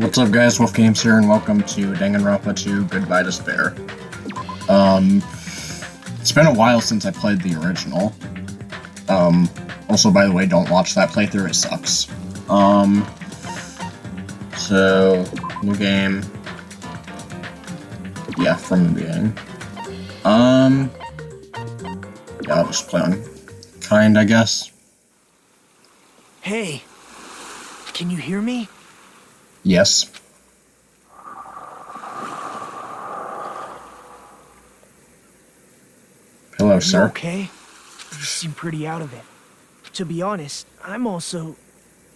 What's up guys, Wolf Games here, and welcome to Danganronpa 2 Goodbye Despair. It's been a while since I played the original. Also, by the way, don't watch that playthrough, it sucks. So, new game. Yeah, from the beginning. Yeah, I'll just play on kind, I guess. Hey, can you hear me? Yes. Hello, Are sir. you okay? You seem pretty out of it. To be honest, I'm also...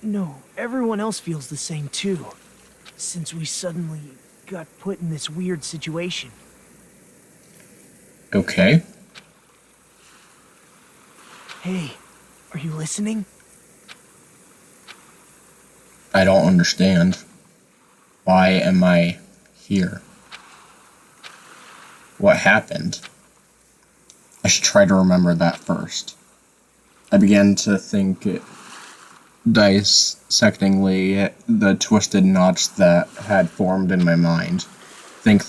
No, everyone else feels the same too. Since we suddenly got put in this weird situation. Okay. Hey, are you listening? I don't understand. Why am I here? What happened? I should try to remember that first. I began to think dissectingly the twisted knots that had formed in my mind. Think.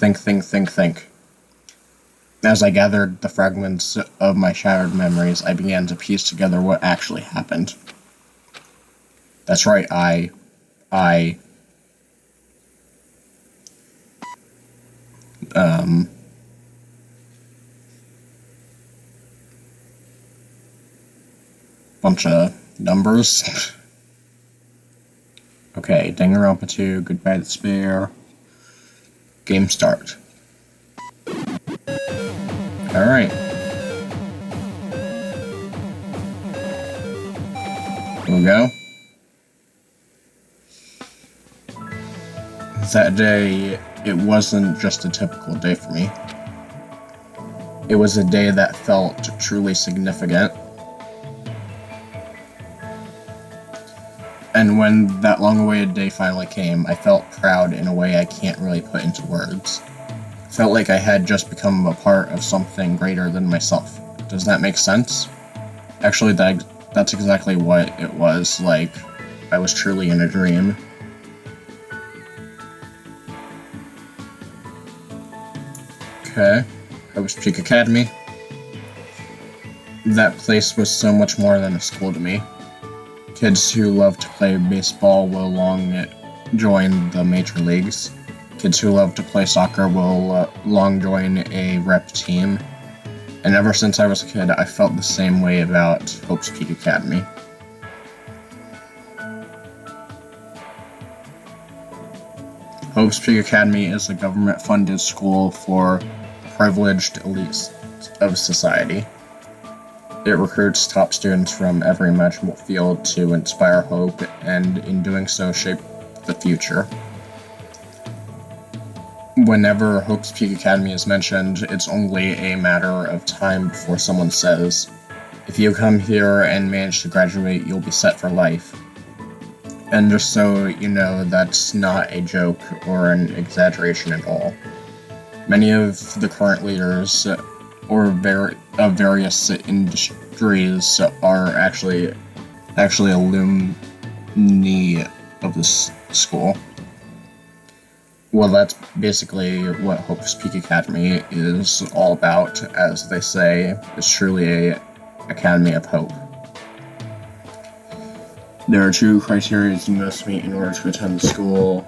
As I gathered the fragments of my shattered memories, I began to piece together what actually happened. That's right, bunch of numbers. Okay, Danganronpa 2, Goodbye Despair. Game start. Alright. Here we go. That day, it wasn't just a typical day for me. It was a day that felt truly significant. And when that long-awaited day finally came, I felt proud in a way I can't really put into words. Felt like I had just become a part of something greater than myself. Does that make sense? Actually, that's exactly what it was like. I was truly in a dream. Okay, Hope's Peak Academy. That place was so much more than a school to me. Kids who love to play baseball will long join the major leagues. Kids who love to play soccer will long join a rep team. And ever since I was a kid, I felt the same way about Hope's Peak Academy. Hope's Peak Academy is a government-funded school for privileged elites of society. It recruits top students from every imaginable field to inspire hope, and in doing so, shape the future. Whenever Hope's Peak Academy is mentioned, it's only a matter of time before someone says, if you come here and manage to graduate, you'll be set for life. And just so you know, that's not a joke or an exaggeration at all. Many of the current leaders of various industries are actually alumni of this school. Well, that's basically what Hope's Peak Academy is all about, as they say. It's truly a academy of hope. There are two criteria you must meet in order to attend the school.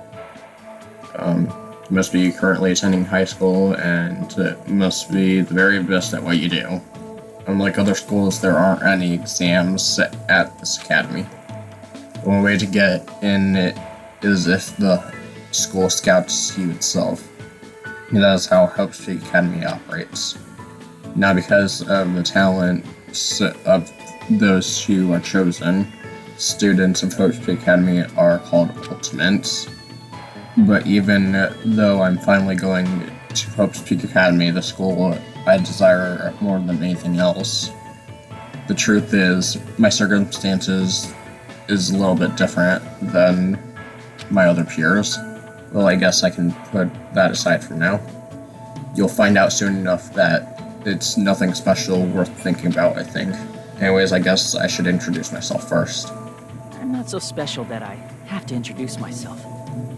You must be currently attending high school, and must be the very best at what you do. Unlike other schools, there aren't any exams at this academy. The only way to get in is if the school scouts you itself. And that is how Hope's Peak Academy operates. Not because of the talents of those who are chosen. Students of Hope's Peak Academy are called ultimates. But even though I'm finally going to Hope's Peak Academy, the school I desire more than anything else, the truth is, my circumstances is a little bit different than my other peers. Well, I guess I can put that aside for now. You'll find out soon enough that it's nothing special worth thinking about, I think. Anyways, I guess I should introduce myself first. I'm not so special that I have to introduce myself.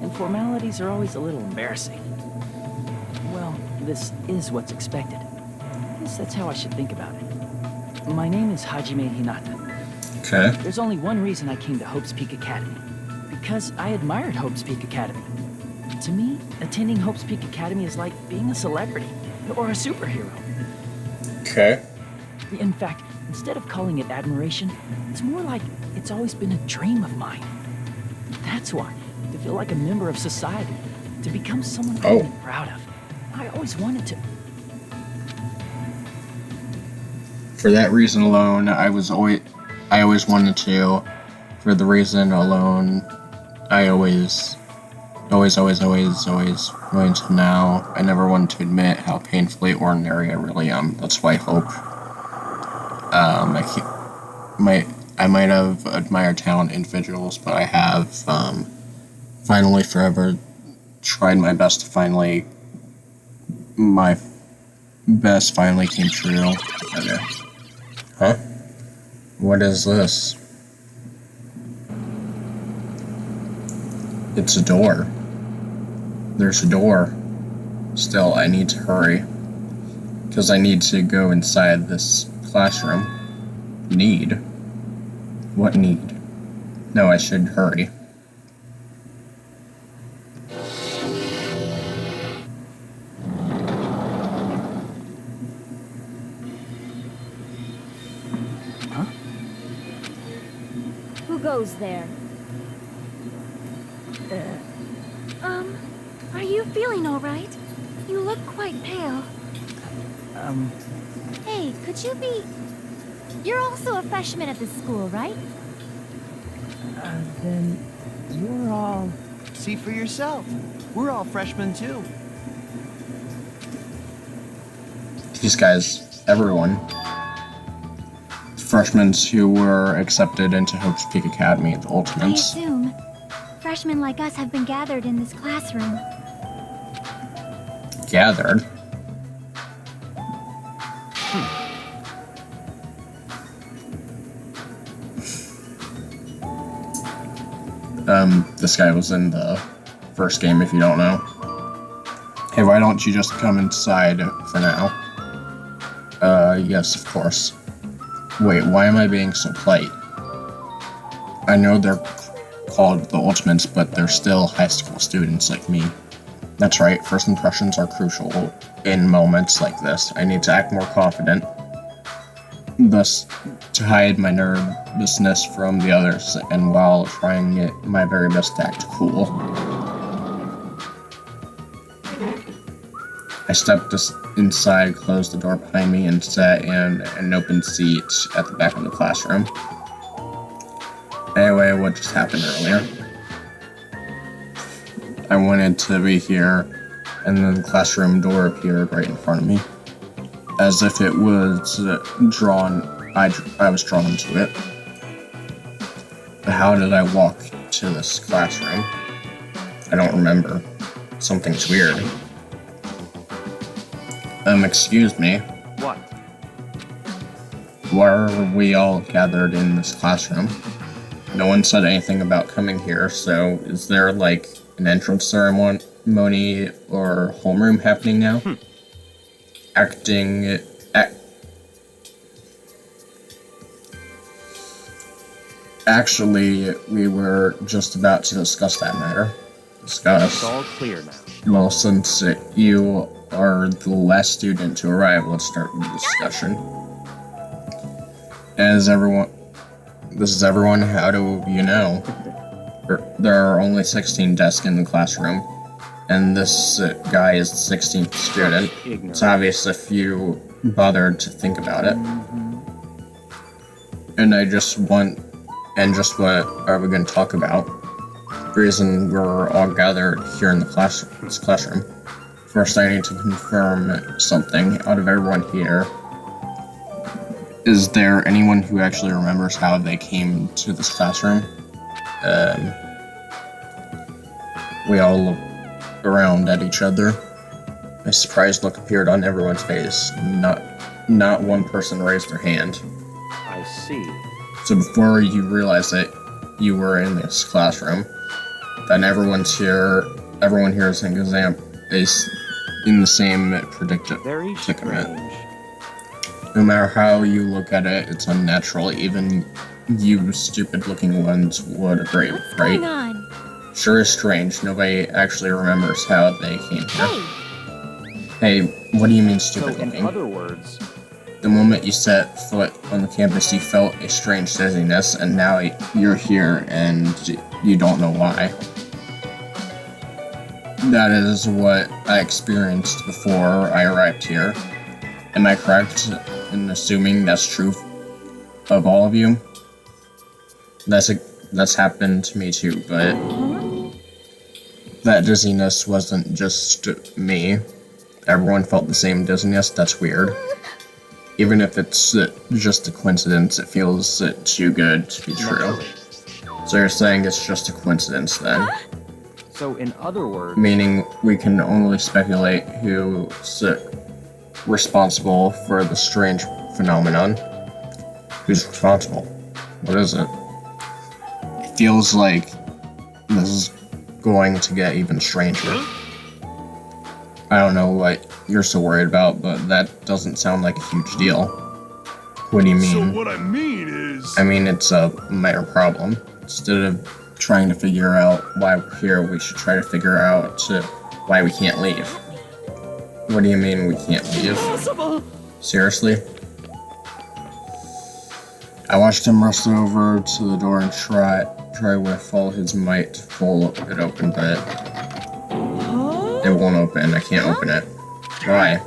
and formalities are always a little embarrassing. Well, this is what's expected. I guess that's how I should think about it. My name is Hajime Hinata. Okay. There's only one reason I came to Hope's Peak Academy. Because I admired Hope's Peak Academy. To me, attending Hope's Peak Academy is like being a celebrity or a superhero. Okay. In fact, instead of calling it admiration, it's more like it's always been a dream of mine. That's why, to feel like a member of society, to become someone I'm really proud of. I always wanted to. For that reason alone, I always wanted to. For the reason alone, I always until now, I never wanted to admit how painfully ordinary I really am. That's why I hope. I might have admired talented individuals, but I have finally forever tried my best to finally. My best finally came true. Okay. Huh? What is this? It's a door. There's a door. Still, I need to hurry. Because I need to go inside this classroom. Need? What need? No, I should hurry. Huh? Who goes there? Are you feeling all right? You look quite pale. Hey, could you be... You're also a freshman at this school, right? Then you're all... See for yourself. We're all freshmen too. These guys, everyone. Freshmen who were accepted into Hope's Peak Academy, the I Ultimates. assume freshmen like us have been gathered in this classroom. Gathered? This guy was in the first game, if you don't know. Hey, why don't you just come inside for now? Yes, of course. Wait, why am I being so polite? I know they're called the Ultimates, but they're still high school students like me. That's right, first impressions are crucial in moments like this. I need to act more confident, thus to hide my nervousness from the others, and while trying my very best to act cool. I stepped inside, closed the door behind me, and sat in an open seat at the back of the classroom. Anyway, what just happened earlier? I wanted to be here, and then the classroom door appeared right in front of me. As if it was drawn, I was drawn to it. But how did I walk to this classroom? I don't remember. Something's weird. Excuse me. What? Why are we all gathered in this classroom? No one said anything about coming here, so is there, like, an entrance ceremony or homeroom happening now? Actually, we were just about to discuss that matter. It's all clear now. Well, since you are the last student to arrive, let's start the discussion. This is everyone, how do you know? There are only 16 desks in the classroom, and this guy is the 16th student. It's obvious if you bothered to think about it. And just what are we going to talk about? The reason we're all gathered here in this classroom. First, I need to confirm something out of everyone here. Is there anyone who actually remembers how they came to this classroom? We all looked around at each other. A surprised look appeared on everyone's face. Not one person raised their hand. I see. So before you realized that you were in this classroom, then everyone here is in the same Very predicament. strange. No matter how you look at it, it's unnatural. Even you stupid-looking ones would agree, What's right? going on? Sure is strange. Nobody actually remembers how they came here. Hey, Hey, what do you mean So, stupid-looking? in other words, The moment you set foot on the campus, you felt a strange dizziness, and now you're here, and you don't know why. That is what I experienced before I arrived here. Am I correct in assuming that's true of all of you? That's happened to me too, but that dizziness wasn't just me. Everyone felt the same dizziness. That's weird. Even if it's just a coincidence, it feels too good to be true. So you're saying it's just a coincidence then? so in other words, Meaning we can only speculate who's responsible for the strange phenomenon. Who's responsible? What is it? It feels like this is going to get even stranger. I don't know what you're so worried about, but that doesn't sound like a huge deal. What do you mean? So what I mean is... I mean, it's a minor problem. Instead of trying to figure out why we're here, we should try to figure out why we can't leave. What do you mean we can't leave? Impossible! Seriously? I watched him rustle over to the door and try with all his might to pull it open, but it won't open. I can't open it. Why?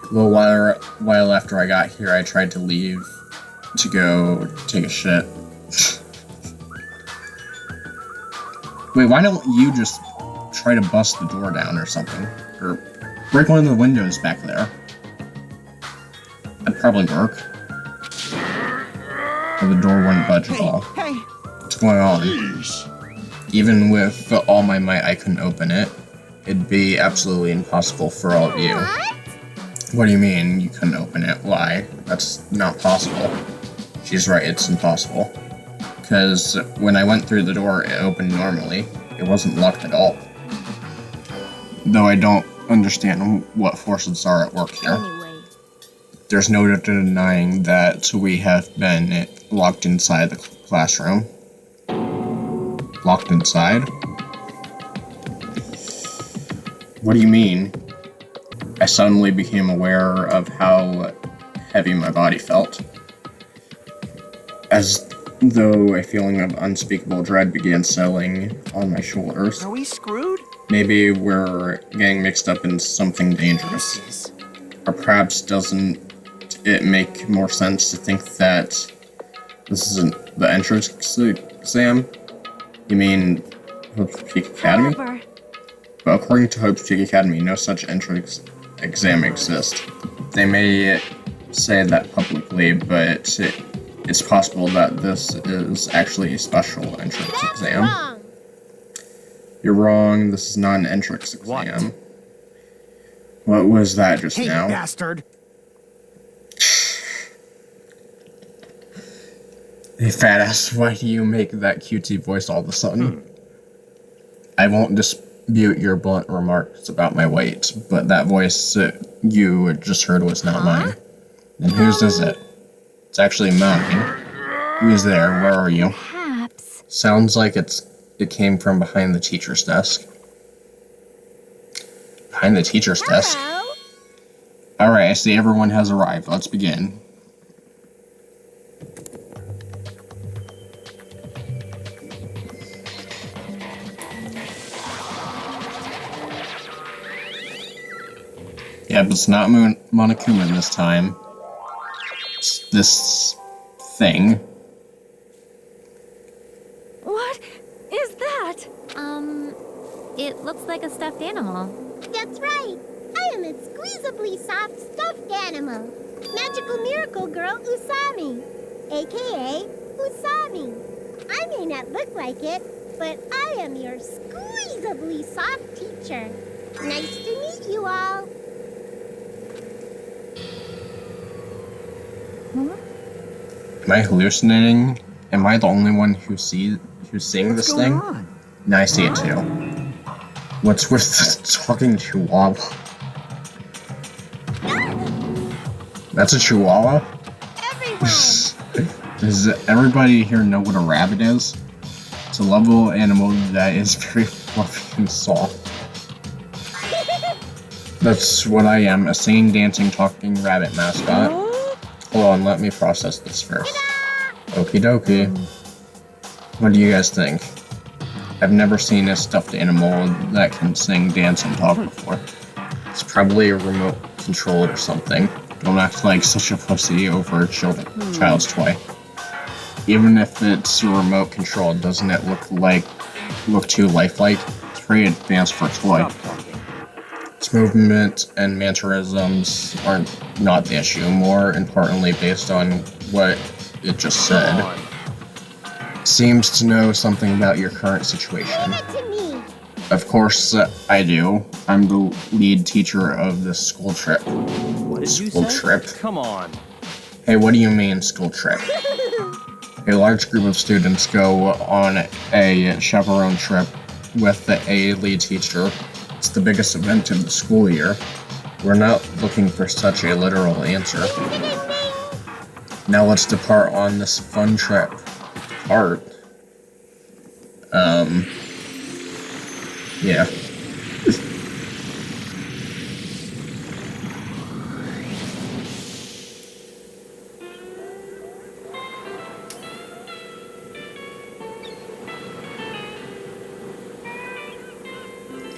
A little while after I got here, I tried to leave to go take a shit. Wait, why don't you just try to bust the door down or something? Or break one of the windows back there. That'd probably work. Or the door wouldn't budge at all. Hey! What's going on? Even with all my might, I couldn't open it. It'd be absolutely impossible for all of you. what? What do you mean you couldn't open it? Why? That's not possible. She's right, it's impossible. Because when I went through the door, it opened normally. It wasn't locked at all. Though I don't understand what forces are at work here. Anyway, There's no denying that we have been locked inside the classroom. Locked inside? What do you mean? I suddenly became aware of how heavy my body felt. As though a feeling of unspeakable dread began settling on my shoulders. Are we screwed? Maybe we're getting mixed up in something dangerous. This is... Or perhaps doesn't it make more sense to think that this isn't the entrance exam? You mean Hope's Peak Academy? whatever. But according to Hope's Peak Academy, no such entrance exam exists. They may say that publicly, but it's possible that this is actually a special entrance That's exam. wrong. You're wrong, this is not an entrance exam. What was that just Hey, now? bastard! Hey, fat ass, why do you make that QT voice all of a sudden? I won't dispute your blunt remarks about my weight, but that voice you just heard was not mine. Then whose is it? It's actually mine. Who's there? Where are you? Perhaps. Sounds like it came from behind the teacher's desk. Behind the teacher's desk? Hello? Alright, I see everyone has arrived. Let's begin. Yeah, but it's not Monokuma this time. It's this thing. What is that? It looks like a stuffed animal. That's right. I am a squeezably soft stuffed animal. Magical miracle girl Usami, aka Usami. I may not look like it, but I am your squeezably soft teacher. Nice to meet you all. Am I hallucinating? Am I the only one who's seeing What's this going thing? on? Now I see it too. What's with the talking chihuahua? That's a chihuahua? Everyone! Does everybody here know what a rabbit is? It's a lovable animal that is very fluffy and soft. That's what I am, a singing, dancing, talking rabbit mascot. Hold on, let me process this first. Okie dokie. What do you guys think? I've never seen a stuffed animal that can sing, dance, and talk before. It's probably a remote controlled or something. Don't act like such a pussy over a child's toy. Even if it's remote controlled, doesn't it look too lifelike? It's pretty advanced for a toy. Stop talking. Its movement and mannerisms are not the issue, more importantly based on what it just said. Come on. Seems to know something about your current situation. Give it to me! Of course, I do. I'm the lead teacher of this school trip. What did you School say? trip? Come on. Hey, what do you mean, school trip? A large group of students go on a chaperone trip with a lead teacher. It's the biggest event of the school year. We're not looking for such a literal answer. Now let's depart on this fun trip. Art. Yeah.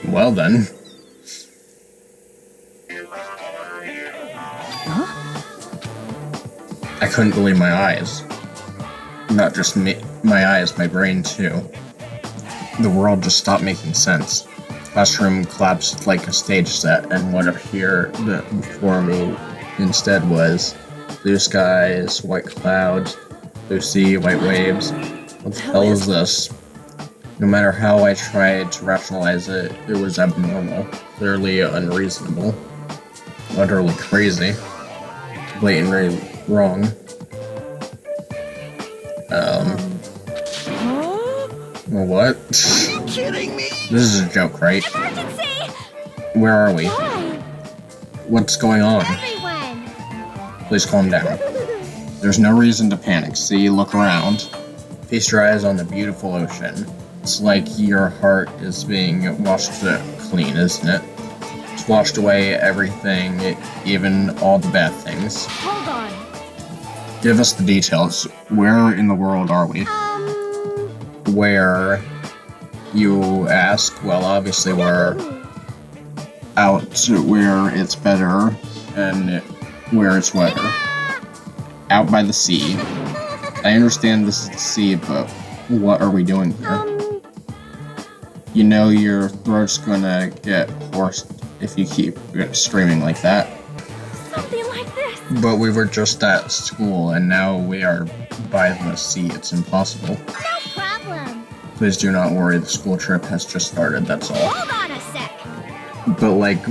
Well then. I couldn't believe my eyes. Not just me, my eyes, my brain too. The world just stopped making sense. Classroom collapsed like a stage set, and what appeared before me instead was blue skies, white clouds, blue sea, white waves. What the hell is this? No matter how I tried to rationalize it, it was abnormal, clearly unreasonable, utterly crazy, blatantly wrong. What? Are you kidding me? This is a joke, right? Emergency! Where are we? Why? What's going on? Everyone! Please calm down. There's no reason to panic. See, look around. Feast your eyes on the beautiful ocean. It's like your heart is being washed clean, isn't it? It's washed away everything, even all the bad things. Hold on. Give us the details. Where in the world are we? Where, you ask? Well, obviously we're out to where it's better and where it's wetter. Out by the sea. I understand this is the sea, but what are we doing here? You know your throat's gonna get hoarse if you keep screaming like that. Something like this. But we were just at school, and now we are by the sea. It's impossible. No problem. Please do not worry, the school trip has just started, that's all. Hold on a sec. But like,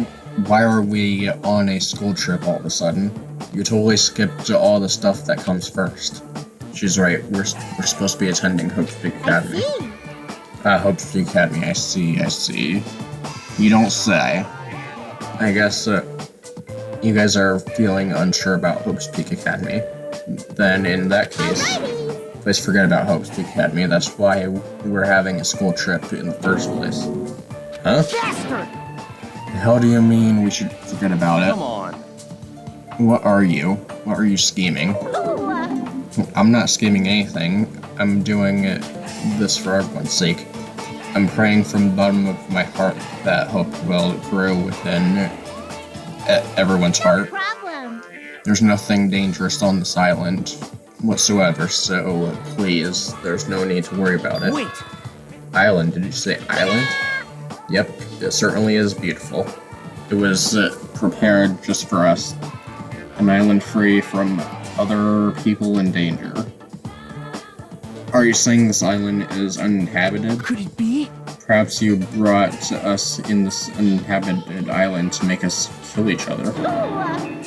why are we on a school trip all of a sudden? You totally skipped all the stuff that comes first. She's right, we're supposed to be attending Hope Peak Academy. See? Hope Peak Academy, I see. You don't say. I guess you guys are feeling unsure about Hope's Peak Academy. Then in that case, Alrighty. please forget about Hope's Peak Academy. That's why we're having a school trip in the first place. Huh? Bastard! The hell do you mean we should forget about it? Come on. What are you? What are you scheming? Ooh, I'm not scheming anything. I'm doing this for everyone's sake. I'm praying from the bottom of my heart that hope will grow within everyone's heart. problem. There's nothing dangerous on this island whatsoever, so please, there's no need to worry about it. Wait, Island, did you say island? Yep, it certainly is beautiful. It was prepared just for us. An island free from other people in danger. Are you saying this island is uninhabited? could it be? Perhaps you brought us in this uninhabited island to make us kill each other. Ooh,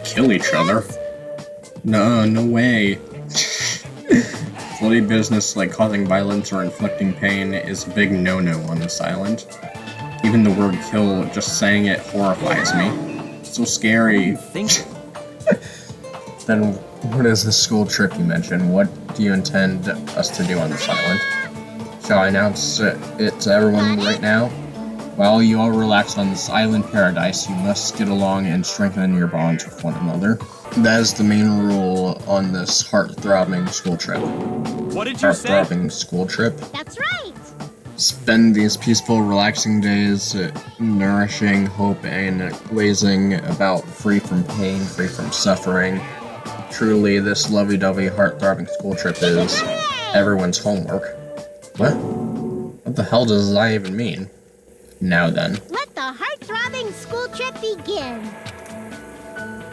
Kill each other? No way. Bloody business like causing violence or inflicting pain is a big no-no on this island. Even the word kill, just saying it horrifies me. So scary. Then what is the school trip you mentioned? What do you intend us to do on this island? Shall I announce it to everyone right now? While you all relax on this island paradise, you must get along and strengthen your bonds with one another. That is the main rule on this heart-throbbing school trip. What did you say? Heart-throbbing school trip. That's right. Spend these peaceful, relaxing days nourishing hope and lazing about, free from pain, free from suffering. Truly, this lovey-dovey, heart-throbbing school trip is everyone's homework. What? What the hell does that even mean? Now then. Let the heart-throbbing school trip begin.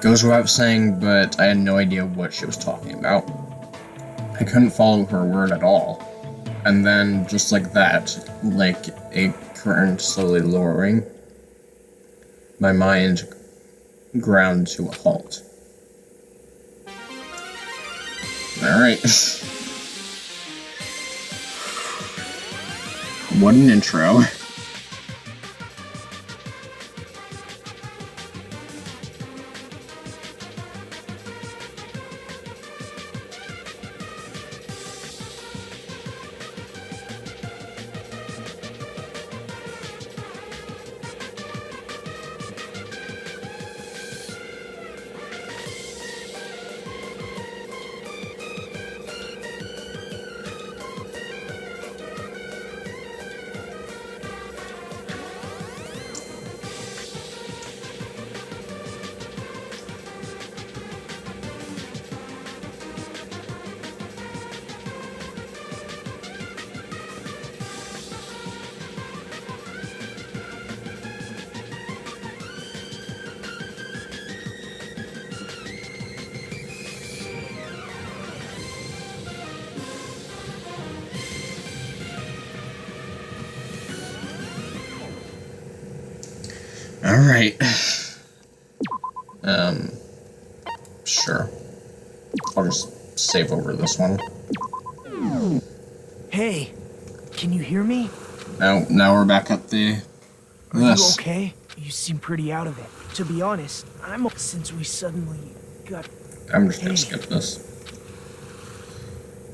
Goes without saying, but I had no idea what she was talking about. I couldn't follow her word at all. And then, just like that, like a curtain slowly lowering, my mind ground to a halt. Alright. What an intro. Alright. Sure. I'll just save over this one. Hey, can you hear me? Now we're back at the... Are you okay? You seem pretty out of it. To be honest, since we suddenly got... I'm just gonna skip this.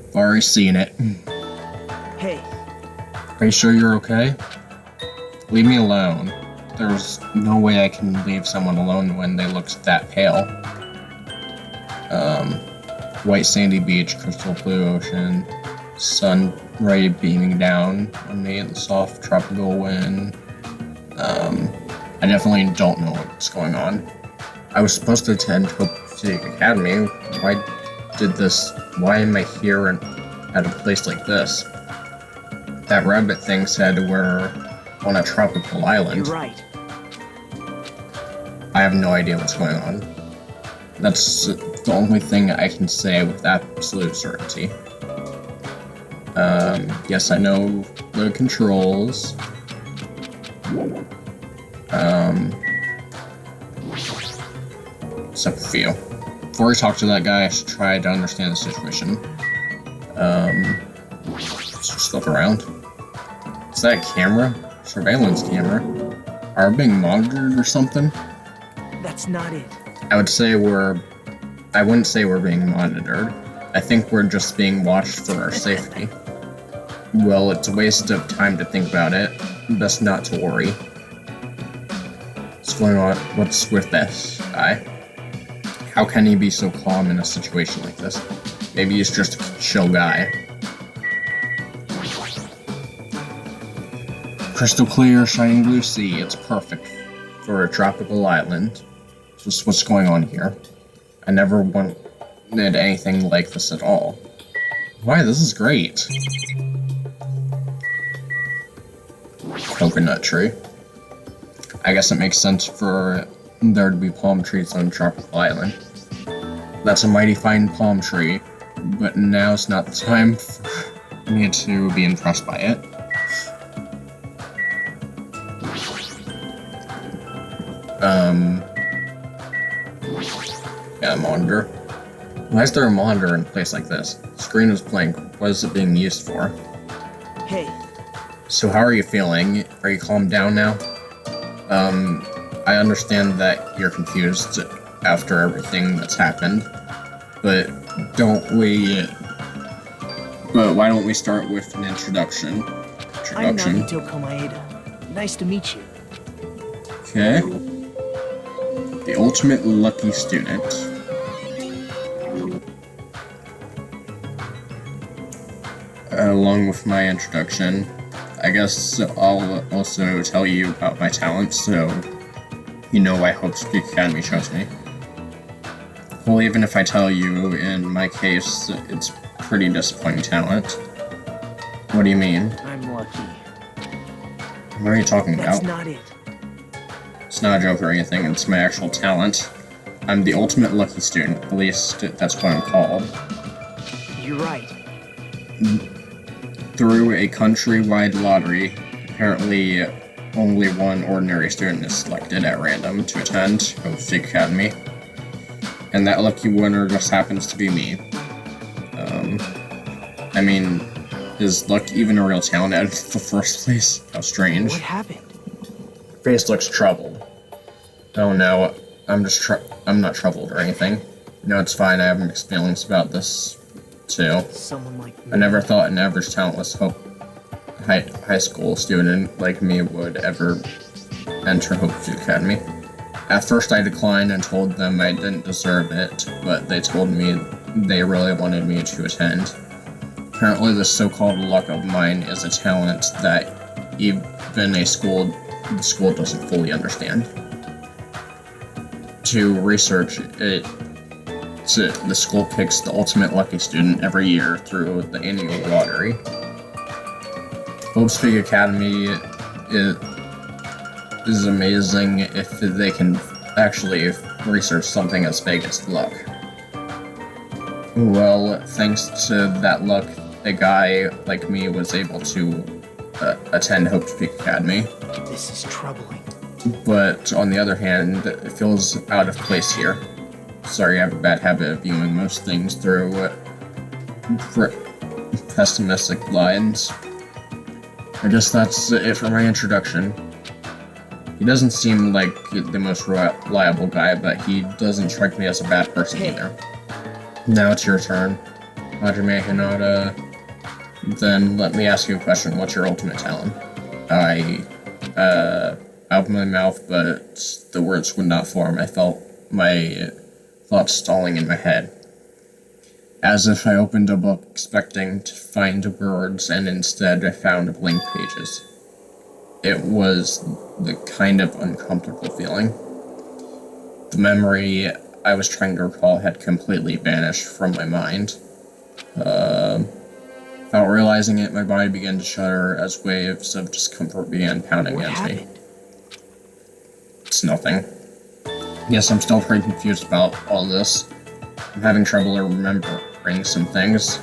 I've already seen it. Hey. Are you sure you're okay? Leave me alone. There's no way I can leave someone alone when they look that pale. White sandy beach, crystal blue ocean, sun ray beaming down on me in the soft tropical wind. I definitely don't know what's going on. I was supposed to attend Hope Academy. Why am I here at a place like this? That rabbit thing said we're on a tropical island. You're right. I have no idea what's going on. That's the only thing I can say with absolute certainty. Yes, I know the controls. Except for you. Before I talk to that guy, I should try to understand the situation. Let's just look around. Is that a camera? Surveillance camera? Are we being monitored or something? That's not it. I wouldn't say we're being monitored. I think we're just being watched for our safety. Well, it's a waste of time to think about it. Best not to worry. What's going on? What's with this guy? How can he be so calm in a situation like this? Maybe he's just a chill guy. Crystal clear, shining blue sea. It's perfect for a tropical island. Just what's going on here. I never wanted anything like this at all. Why, this is great. Coconut tree. I guess it makes sense for there to be palm trees on a tropical island. That's a mighty fine palm tree, but now's not the time for me to be impressed by it. Yeah, monitor. Why is there a monitor in a place like this? The screen is blank. What is it being used for? Hey, So how are you feeling? Are you calmed down now? I understand that you're confused after everything that's happened, but why don't we start with an introduction? I'm Nagito Komaeda. Nice to meet you. Okay. The ultimate lucky student. Along with my introduction, I guess I'll also tell you about my talents, so you know why Hope Speak Academy chose me. Well, even if I tell you, in my case, it's pretty disappointing talent. What do you mean? I'm lucky. What are you talking That's about? not it. It's not a joke or anything, it's my actual talent. I'm the ultimate lucky student, at least that's what I'm called. You're right. Through a countrywide lottery, apparently only one ordinary student is selected at random to attend Hope Speak Academy. And that lucky winner just happens to be me. I mean, is luck even a real talent in the first place? How strange. What happened? Face looks troubled. Oh no, I'm not troubled or anything. No, it's fine, I have mixed feelings about this, too. Someone like me. I never thought an average talentless high school student like me would ever enter Hope Speak Academy. At first I declined and told them I didn't deserve it, but they told me they really wanted me to attend. Apparently this so-called luck of mine is a talent that even the school doesn't fully understand. To research it, the school picks the ultimate lucky student every year through the annual lottery. Hope Speak Academy is amazing if they can actually research something as big as luck. Well, thanks to that luck, a guy like me was able to attend Hope Speak Academy. This is troubling. But on the other hand, it feels out of place here. Sorry, I have a bad habit of viewing most things through pessimistic lines. I guess that's it for my introduction. He doesn't seem like the most reliable guy, but he doesn't strike me as a bad person either. Now it's your turn, Hajime Hinata. Then let me ask you a question. What's your ultimate talent? I opened my mouth, but the words would not form. I felt my thoughts stalling in my head. As if I opened a book expecting to find words, and instead I found blank pages. It was the kind of uncomfortable feeling. The memory I was trying to recall had completely vanished from my mind. Without realizing it, my body began to shudder as waves of discomfort began pounding against me. It's nothing. Yes, I'm still pretty confused about all this. I'm having trouble remembering some things.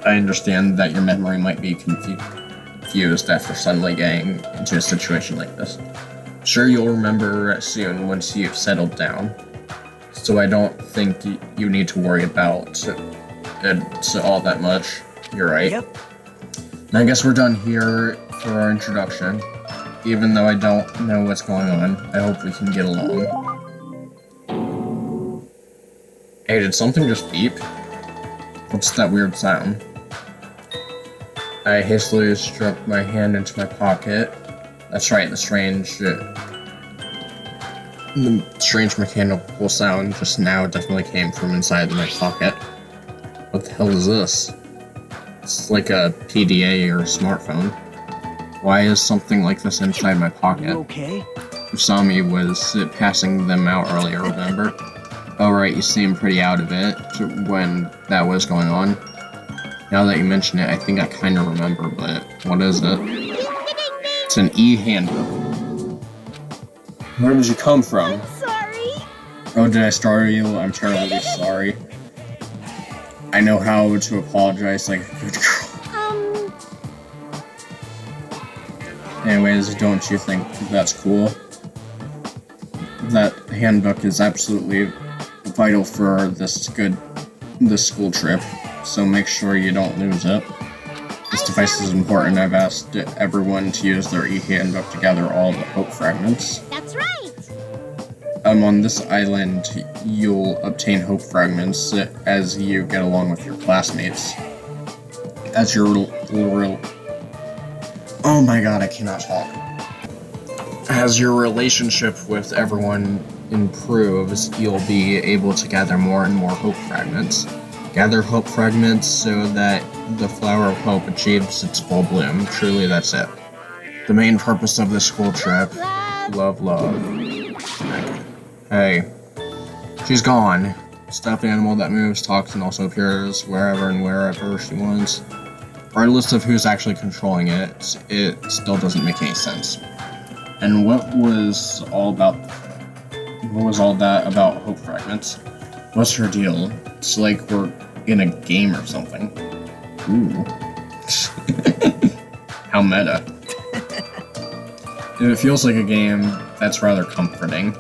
I understand that your memory might be confused after suddenly getting into a situation like this. Sure, you'll remember soon once you've settled down. So I don't think you need to worry about it all that much. You're right. Yep. And I guess we're done here for our introduction. Even though I don't know what's going on, I hope we can get along. Hey, did something just beep? What's that weird sound? I hastily struck my hand into my pocket. That's right, the strange mechanical sound just now definitely came from inside my pocket. What the hell is this? It's like a PDA or a smartphone. Why is something like this inside my pocket? You okay? Usami was passing them out earlier, remember? Oh right, you seemed pretty out of it when that was going on. Now that you mention it, I think I kinda remember, but what is it? It's an e-handbook. Where did you come from? Sorry. Oh, did I startle you? I'm terribly sorry. I know how to apologize like a good girl. Anyways, don't you think that's cool? That handbook is absolutely vital for this school trip. so make sure you don't lose it. This device is important. I've asked everyone to use their e-handbook to gather all the hope fragments. That's right. On this island, you'll obtain hope fragments as you get along with your classmates. As your oh my god, I cannot talk. As your relationship with everyone improves, you'll be able to gather more and more hope fragments. Gather hope fragments so that the flower of hope achieves its full bloom. Truly, that's it. The main purpose of this school trip. Love. Hey. She's gone. Stuffed animal that moves, talks, and also appears wherever and wherever she wants. Regardless of who's actually controlling it, it still doesn't make any sense. And what was all that about hope fragments? What's her deal? It's like we're in a game or something. Ooh. How meta. If it feels like a game, that's rather comforting.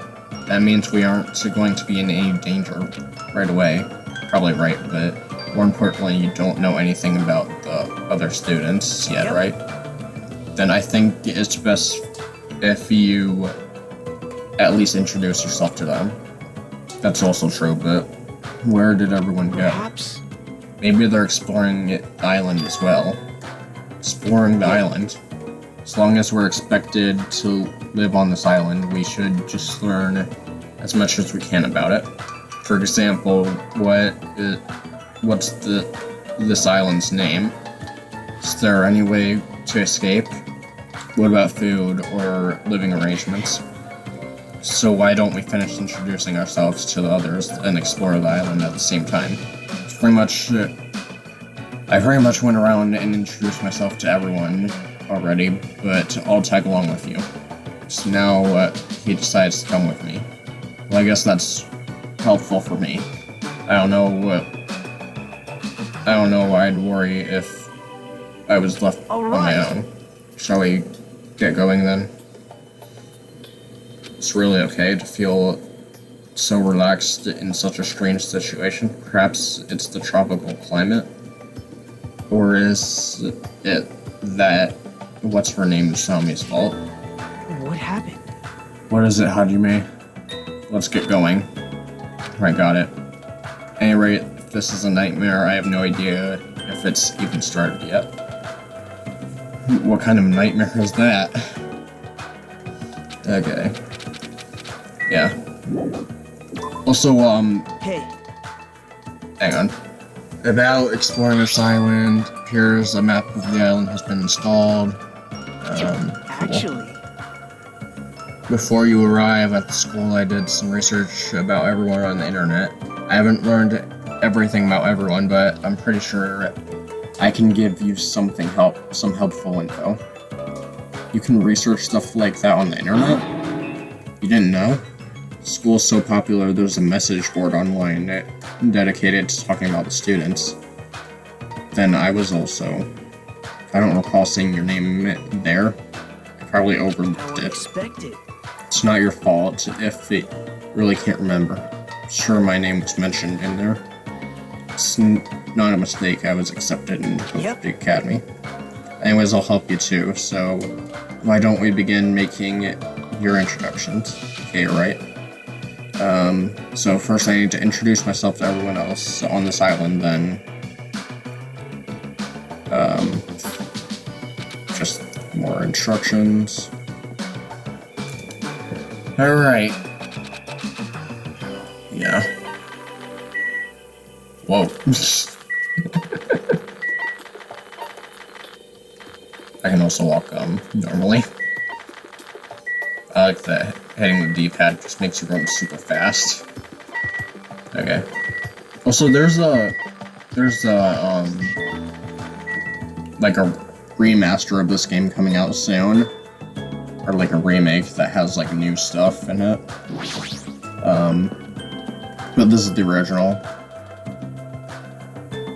That means we aren't going to be in any danger right away. Probably right, but more importantly, you don't know anything about the other students yet, right? Then I think it's best if you at least introduce yourself to them. That's also true, but where did everyone go? Perhaps. Maybe they're exploring the island as well. Exploring the island. As long as we're expected to live on this island, we should just learn as much as we can about it. For example, what's this island's name? Is there any way to escape? What about food or living arrangements? So why don't we finish introducing ourselves to the others and explore the island at the same time? It's pretty much I very much went around and introduced myself to everyone already, but I'll tag along with you. So now he decides to come with me. Well, I guess that's helpful for me. I don't know why I'd worry if I was left on my own. Shall we get going then? It's really okay to feel so relaxed in such a strange situation. Perhaps it's the tropical climate? Or is it that what's her name Usami's fault? What happened? What is it, Hajime? Let's get going. I got it. At any rate, if this is a nightmare, I have no idea if it's even started yet. What kind of nightmare is that? Okay. Yeah. Also, Hey, hang on. About exploring this island, here's a map of the island has been installed. Cool. actually, Before you arrive at the school, I did some research about everyone on the internet. I haven't learned everything about everyone, but I'm pretty sure I can give you some helpful info. You can research stuff like that on the internet? You didn't know? School's so popular, there's a message board online dedicated to talking about the students. Then I was also. I don't recall seeing your name there. I probably I overlooked would it. expect it. It's not your fault if it really can't remember. Sure, my name was mentioned in there. It's not a mistake, I was accepted in the academy. Anyways, I'll help you too, so why don't we begin making your introductions? Okay, right? So first I need to introduce myself to everyone else on this island, then just more instructions. Alright. Yeah. Whoa. I can also walk, normally. I like that hitting the D-pad just makes you run super fast. Okay. Also, there's like a remaster of this game coming out soon. Or like a remake that has like new stuff in it. But this is the original.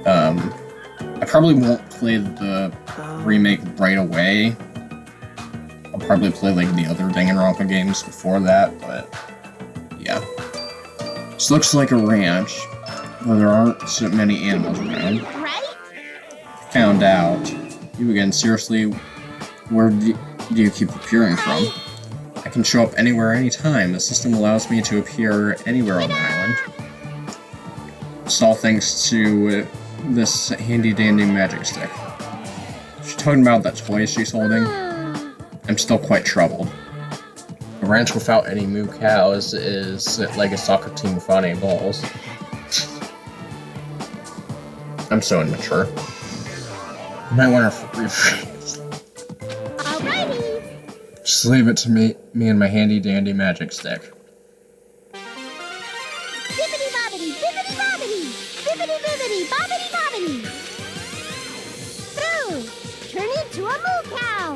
I probably won't play the remake right away. I'll probably play like the other Danganronpa games before that, but yeah. This looks like a ranch, but there aren't so many animals around. found out. You again, seriously? Where do you keep appearing from? I can show up anywhere, anytime. The system allows me to appear anywhere on the island. It's all thanks to this handy-dandy magic stick. She's talking about that toy she's holding. I'm still quite troubled. A ranch without any moo cows is like a soccer team without any balls. I'm so immature. You might want to rephrase. Alrighty. Just leave it to me and my handy-dandy magic stick. Bibbidi bobbidi, bibbidi bobbidi, bibbidi bibbidi, bobbidi bobbidi. Through. Turn into a moo cow.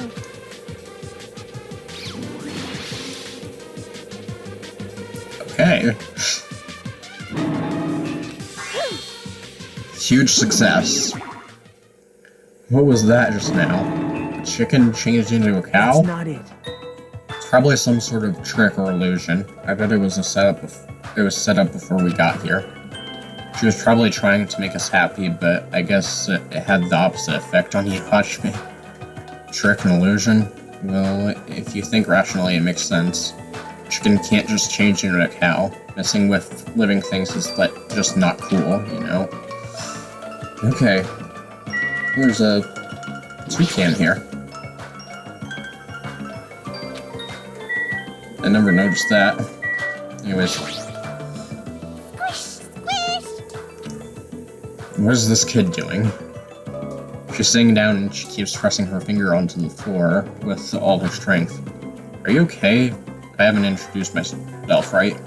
Okay. Huge success. What was that just now? A chicken changed into a cow? That's not it. It's probably some sort of trick or illusion. I bet it was set up before we got here. She was probably trying to make us happy, but I guess it had the opposite effect on you, watch me. Trick and illusion? Well, if you think rationally, it makes sense. Chicken can't just change into a cow. Messing with living things is just not cool, you know? Okay. There's a toucan here. I never noticed that. Anyways. Squish, squish. What is this kid doing? She's sitting down and she keeps pressing her finger onto the floor with all her strength. Are you okay? I haven't introduced myself, right?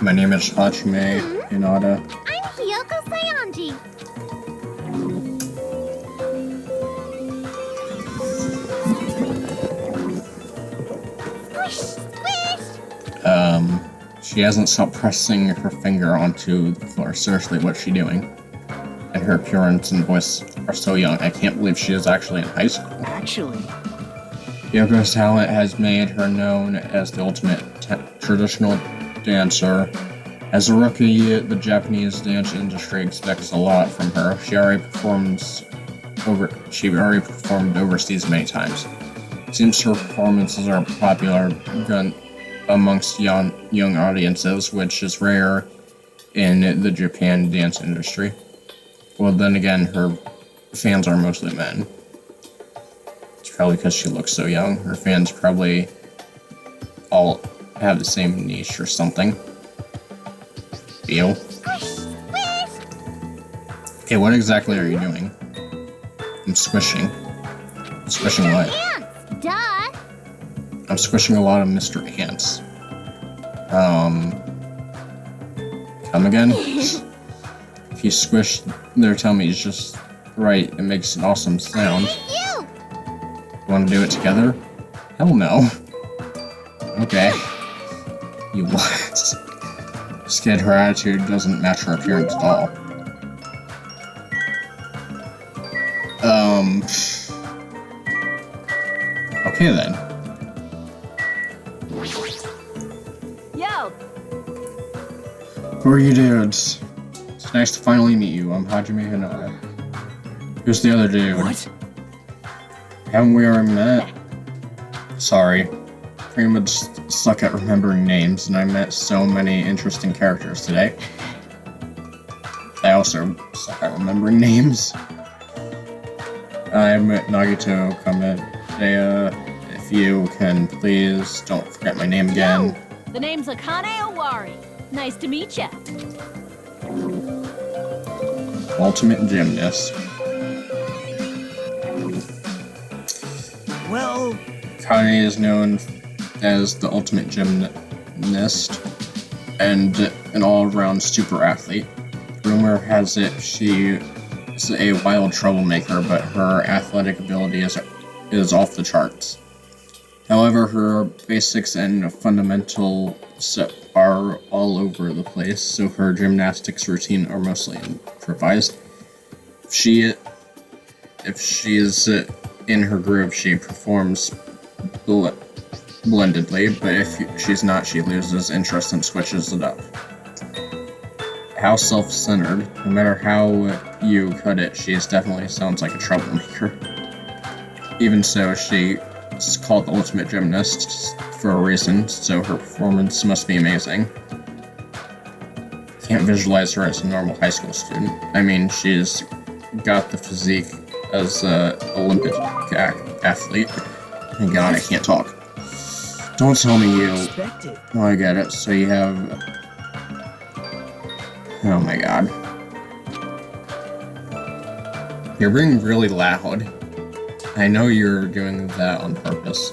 My name is Hachime Hinata. I'm Hiyoko Sayanji. Squish, squish. She hasn't stopped pressing her finger onto the floor. Seriously, what's she doing? And her appearance and voice are so young. I can't believe she is actually in high school. Actually, Yoko's talent has made her known as the ultimate traditional dancer. As a rookie, the Japanese dance industry expects a lot from her. She already performed overseas many times. It seems her performances are popular amongst young audiences, which is rare in the Japan dance industry. Well, then again, her fans are mostly men. It's probably because she looks so young. Her fans probably all have the same niche or something. Deal. Squish, squish. Okay, what exactly are you doing? I'm squishing. Squishing what? Ants, duh. I'm squishing a lot of Mr. Ants. Come again? If you squish their tummies just right, it makes an awesome sound. You. Want to do it together? Hell no. Okay. You what? This kid, her attitude doesn't match her appearance at all. Okay then. Yo! Who are you dudes? It's nice to finally meet you. I'm Hajime Hinata. Who's the other dude? what? Haven't we already met? Sorry. Pretty much suck at remembering names, and I met so many interesting characters today. I also suck at remembering names. I'm Nagito Kamedea. If you can, please don't forget my name again. Yo, the name's Akane Owari. Nice to meet ya. Ultimate Gymnast. Well, Kane is known as the ultimate gymnast and an all-around super athlete. Rumor has it she is a wild troublemaker, but her athletic ability is off the charts. However, her basics and fundamentals are all over the place, so her gymnastics routine are mostly improvised. If she is in her groove, she performs blendedly, but if she's not, she loses interest and switches it up. How self-centered. No matter how you cut it, she definitely sounds like a troublemaker. Even so, she's called the ultimate gymnast for a reason, so her performance must be amazing. Can't visualize her as a normal high school student. I mean, she's got the physique as an Olympic athlete. Thank God I can't talk. Don't tell me you... Expected. Oh, I get it. So you have... Oh my God. You're being really loud. I know you're doing that on purpose.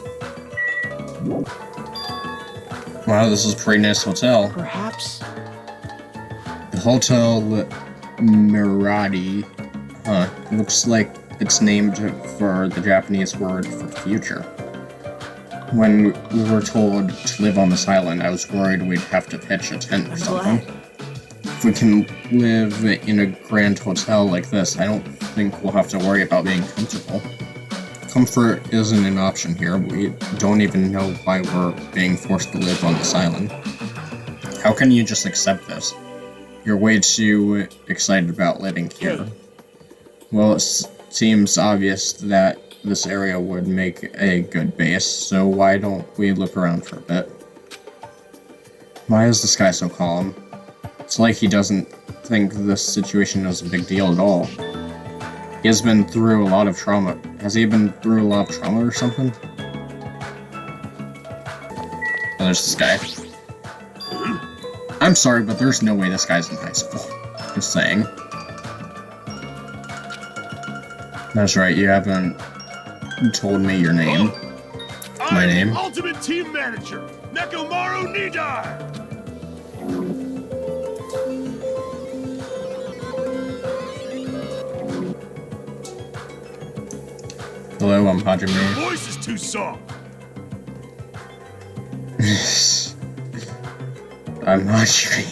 Wow, this is a pretty nice hotel. Perhaps. The Hotel Mirati. Huh. Looks like it's named for the Japanese word for future. When we were told to live on this island, I was worried we'd have to pitch a tent or I'm something. glad. If we can live in a grand hotel like this, I don't think we'll have to worry about being comfortable. Comfort isn't an option here. We don't even know why we're being forced to live on this island. How can you just accept this? You're way too excited about living here. Hey. Well, it seems obvious that this area would make a good base, so why don't we look around for a bit? Why is this guy so calm? It's like he doesn't think this situation is a big deal at all. He has been through a lot of trauma. Has he been through a lot of trauma or something? Oh, there's this guy. I'm sorry, but there's no way this guy's in high school. Just saying. That's right, you haven't told me your name. My name. Ultimate Team Manager, Nekomaru Nidai! Hello, I'm Hajime. Your voice is too soft. I'm Hajime.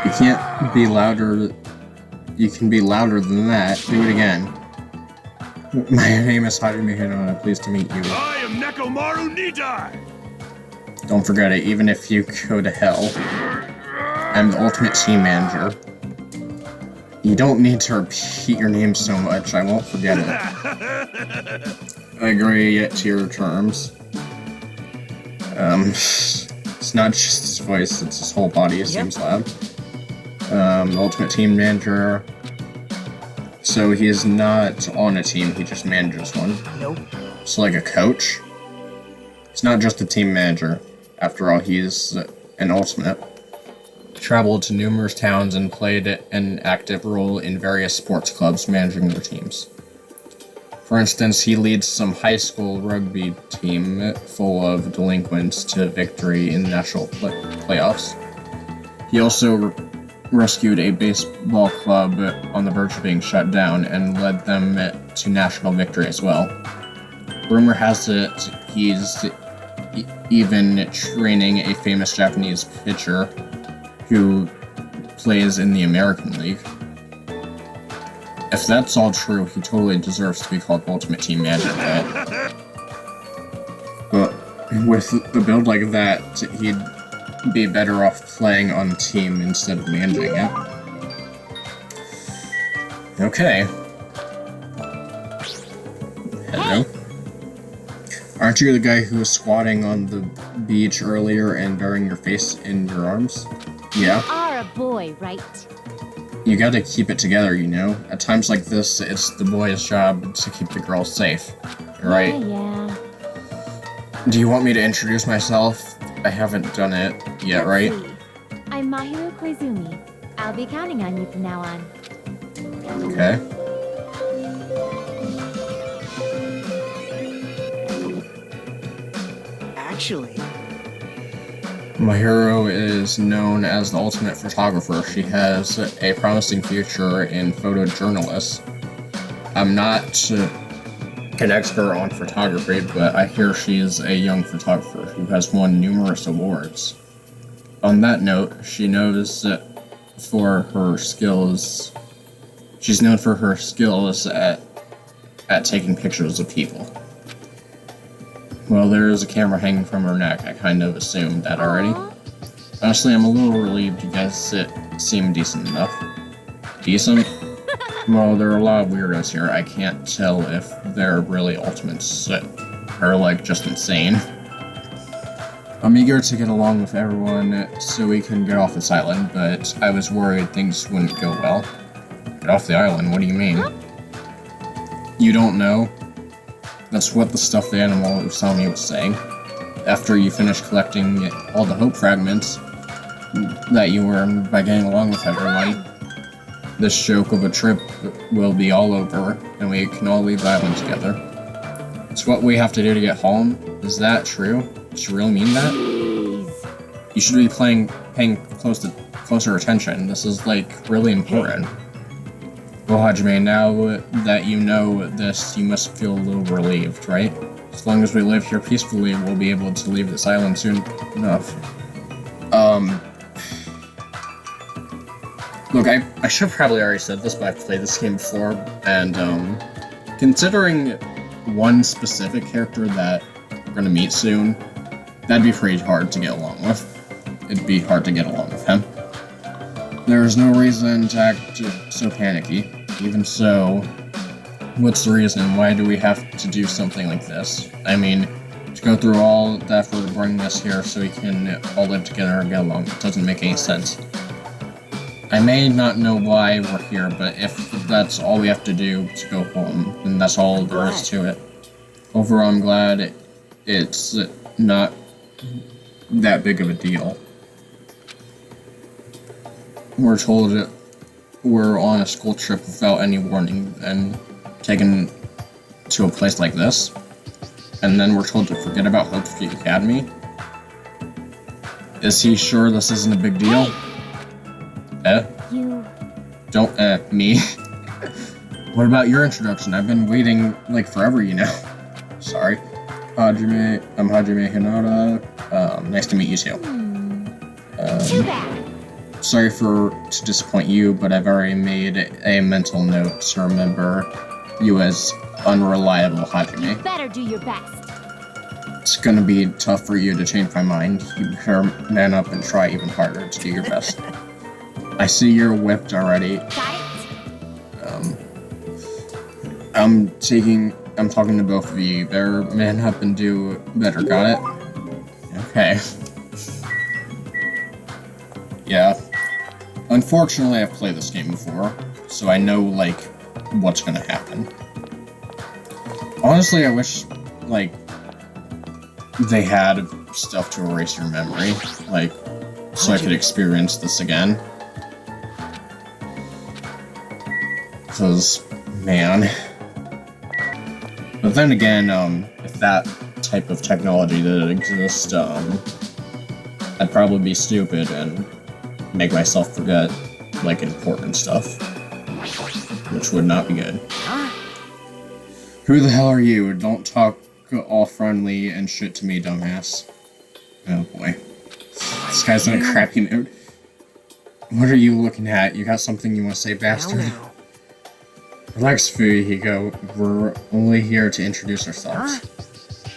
You can't be louder. You can be louder than that. Do it again. My name is Hajime Hinona. Pleased to meet you. I am Nekomaru Nidai! Don't forget it, even if you go to hell. I'm the ultimate team manager. You don't need to repeat your name so much, I won't forget it. I agree to your terms. It's not just his voice, it's his whole body, it seems loud. Ultimate team manager. So he's not on a team, he just manages one. Nope. So like a coach? He's not just a team manager. After all, he's an ultimate. Traveled to numerous towns and played an active role in various sports clubs managing their teams. For instance, he leads some high school rugby team full of delinquents to victory in national playoffs. He also rescued a baseball club on the verge of being shut down and led them to national victory as well. Rumor has it he's even training a famous Japanese pitcher who plays in the American League. If that's all true, he totally deserves to be called Ultimate Team Manager, right? But with the build like that, he'd be better off playing on a team instead of managing it. Okay. Hello? Aren't you the guy who was squatting on the beach earlier and burying your face in your arms? Yeah. Are a boy, right? You gotta keep it together, you know? At times like this, it's the boy's job to keep the girl safe. Right? Yeah. Do you want me to introduce myself? I haven't done it yet, right? Let's see. I'm Mahiro Koizumi. I'll be counting on you from now on. Okay. Actually, My hero is known as the ultimate photographer. She has a promising future in photojournalists. I'm not an expert on photography, but I hear she's a young photographer who has won numerous awards. On that note, she's known for her skills at taking pictures of people. Well, there is a camera hanging from her neck. I kind of assumed that already. Aw. Honestly, I'm a little relieved you guys seem decent enough. Decent? Well, there are a lot of weirdos here. I can't tell if they're really ultimates or like just insane. I'm eager to get along with everyone so we can get off this island, but I was worried things wouldn't go well. Get off the island? What do you mean? You don't know? That's what the stuffed animal Usami was saying. After you finish collecting all the hope fragments that you earned by getting along with everybody, this joke of a trip will be all over, and we can all leave the island together. It's what we have to do to get home. Is that true? Does she really mean that? You should be paying closer attention. This is, like, really important. Well, Hajime, now that you know this, you must feel a little relieved, right? As long as we live here peacefully, we'll be able to leave this island soon enough. Look, I should have probably already said this, but I've played this game before, and, considering one specific character that we're gonna meet soon, that'd be pretty hard to get along with. It'd be hard to get along with him. There's no reason to act so panicky. Even so, what's the reason? Why do we have to do something like this? I mean, to go through all the effort to bring us here so we can all live together and get along, it doesn't make any sense. I may not know why we're here, but if that's all we have to do to go home, then that's all there is to it. Overall, I'm glad it's not that big of a deal. We're told we're on a school trip without any warning and taken to a place like this, and then we're told to forget about Hope Street Academy. Is he sure this isn't a big deal? You... Don't, me. What about your introduction? I've been waiting, like, forever, you know. Sorry. Hajime, I'm Hajime Hinata. Nice to meet you too. Too bad. Sorry to disappoint you, but I've already made a mental note to remember you as unreliable Hajime. Better do your best. It's gonna be tough for you to change my mind. You better man up and try even harder to do your best. I see you're whipped already. Got it? I'm talking to both of you. Better man up and do better, got it? Okay. Yeah. Unfortunately, I've played this game before, so I know, like, what's gonna happen. Honestly, I wish, like, they had stuff to erase your memory, like, so I could experience this again. Because, man. But then again, if that type of technology did exist, I'd probably be stupid and make myself forget, like, important stuff. Which would not be good. Who the hell are you? Don't talk all friendly and shit to me, dumbass. Oh boy. This guy's in a crappy mood. What are you looking at? You got something you want to say, bastard? Now. Relax, Fuyuhiko. We're only here to introduce ourselves.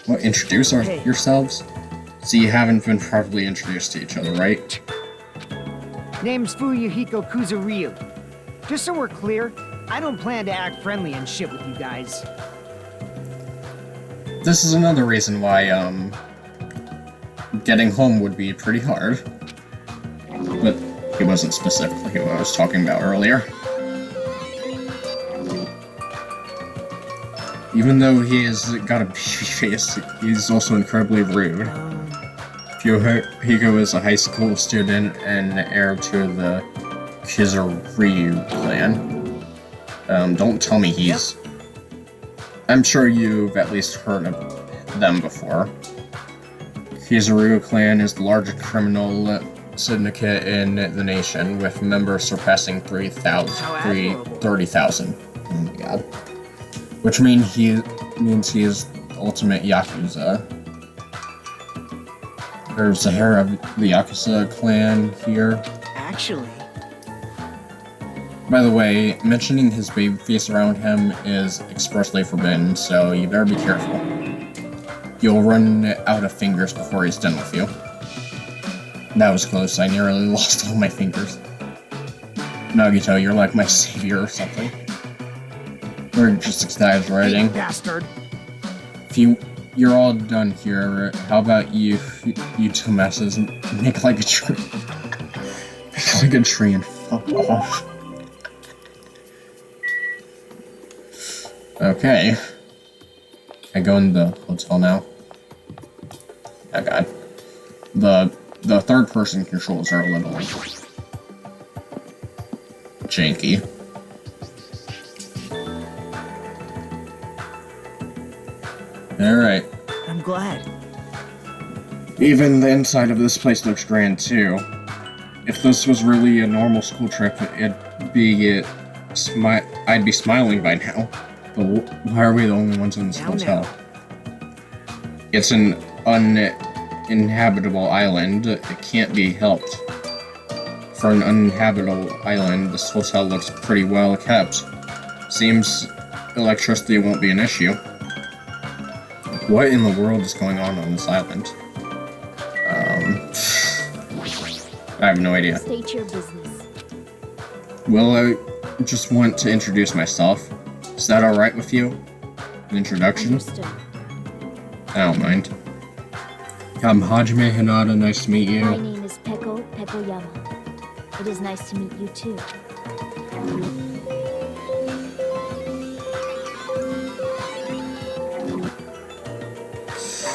What, introduce yourselves? So you haven't been properly introduced to each other, right? Name's Fuyuhiko Kuzuryu. Just so we're clear, I don't plan to act friendly and shit with you guys. This is another reason why, getting home would be pretty hard. But it wasn't specifically what I was talking about earlier. Even though he has got a baby face, he's also incredibly rude. Fuyuhiko is a high school student and heir to the Kizuryu clan. Don't tell me he's... I'm sure you've at least heard of them before. Kizuryu clan is the largest criminal syndicate in the nation, with members surpassing 30,000. Oh my god. Which means he is the ultimate Yakuza. There's the heir of the Yakuza clan here. Actually... By the way, mentioning his baby face around him is expressly forbidden, so you better be careful. You'll run out of fingers before he's done with you. That was close, I nearly lost all my fingers. Nagito, you're like my savior or something. Or just exaggerating. Hey, bastard. If you're all done here, how about you two messes make like a tree? Make like a tree and fuck off. Okay. I go in the hotel now. Oh god. The third person controls are a little janky. Alright. I'm glad. Even the inside of this place looks grand too. If this was really a normal school trip, I'd be smiling by now. But why are we the only ones in this hotel? It's an uninhabitable island. It can't be helped. For an uninhabitable island, this hotel looks pretty well kept. Seems electricity won't be an issue. What in the world is going on this island? I have no idea. State your business. Well, I just want to introduce myself. Is that alright with you? An introduction? Understood. I don't mind. I'm Hajime Hinata, nice to meet you. My name is Peko Pekoyama. It is nice to meet you too.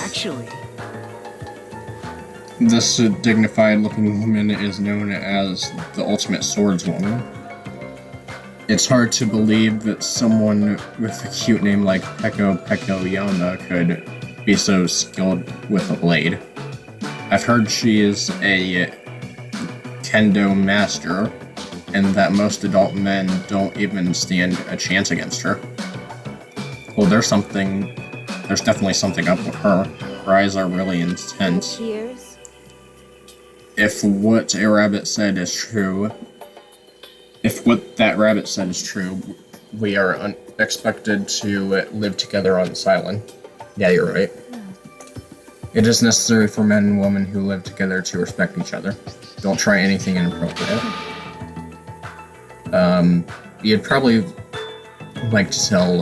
Actually, This dignified-looking woman is known as the Ultimate Swordswoman. It's hard to believe that someone with a cute name like Peko Pekoyama could be so skilled with a blade. I've heard she is a kendo master, and that most adult men don't even stand a chance against her. Well, there's definitely something up with her. Her eyes are really intense. Cheers. If what that rabbit said is true, we are expected to live together on this island. Yeah, you're right. It is necessary for men and women who live together to respect each other. Don't try anything inappropriate. You'd probably like to tell,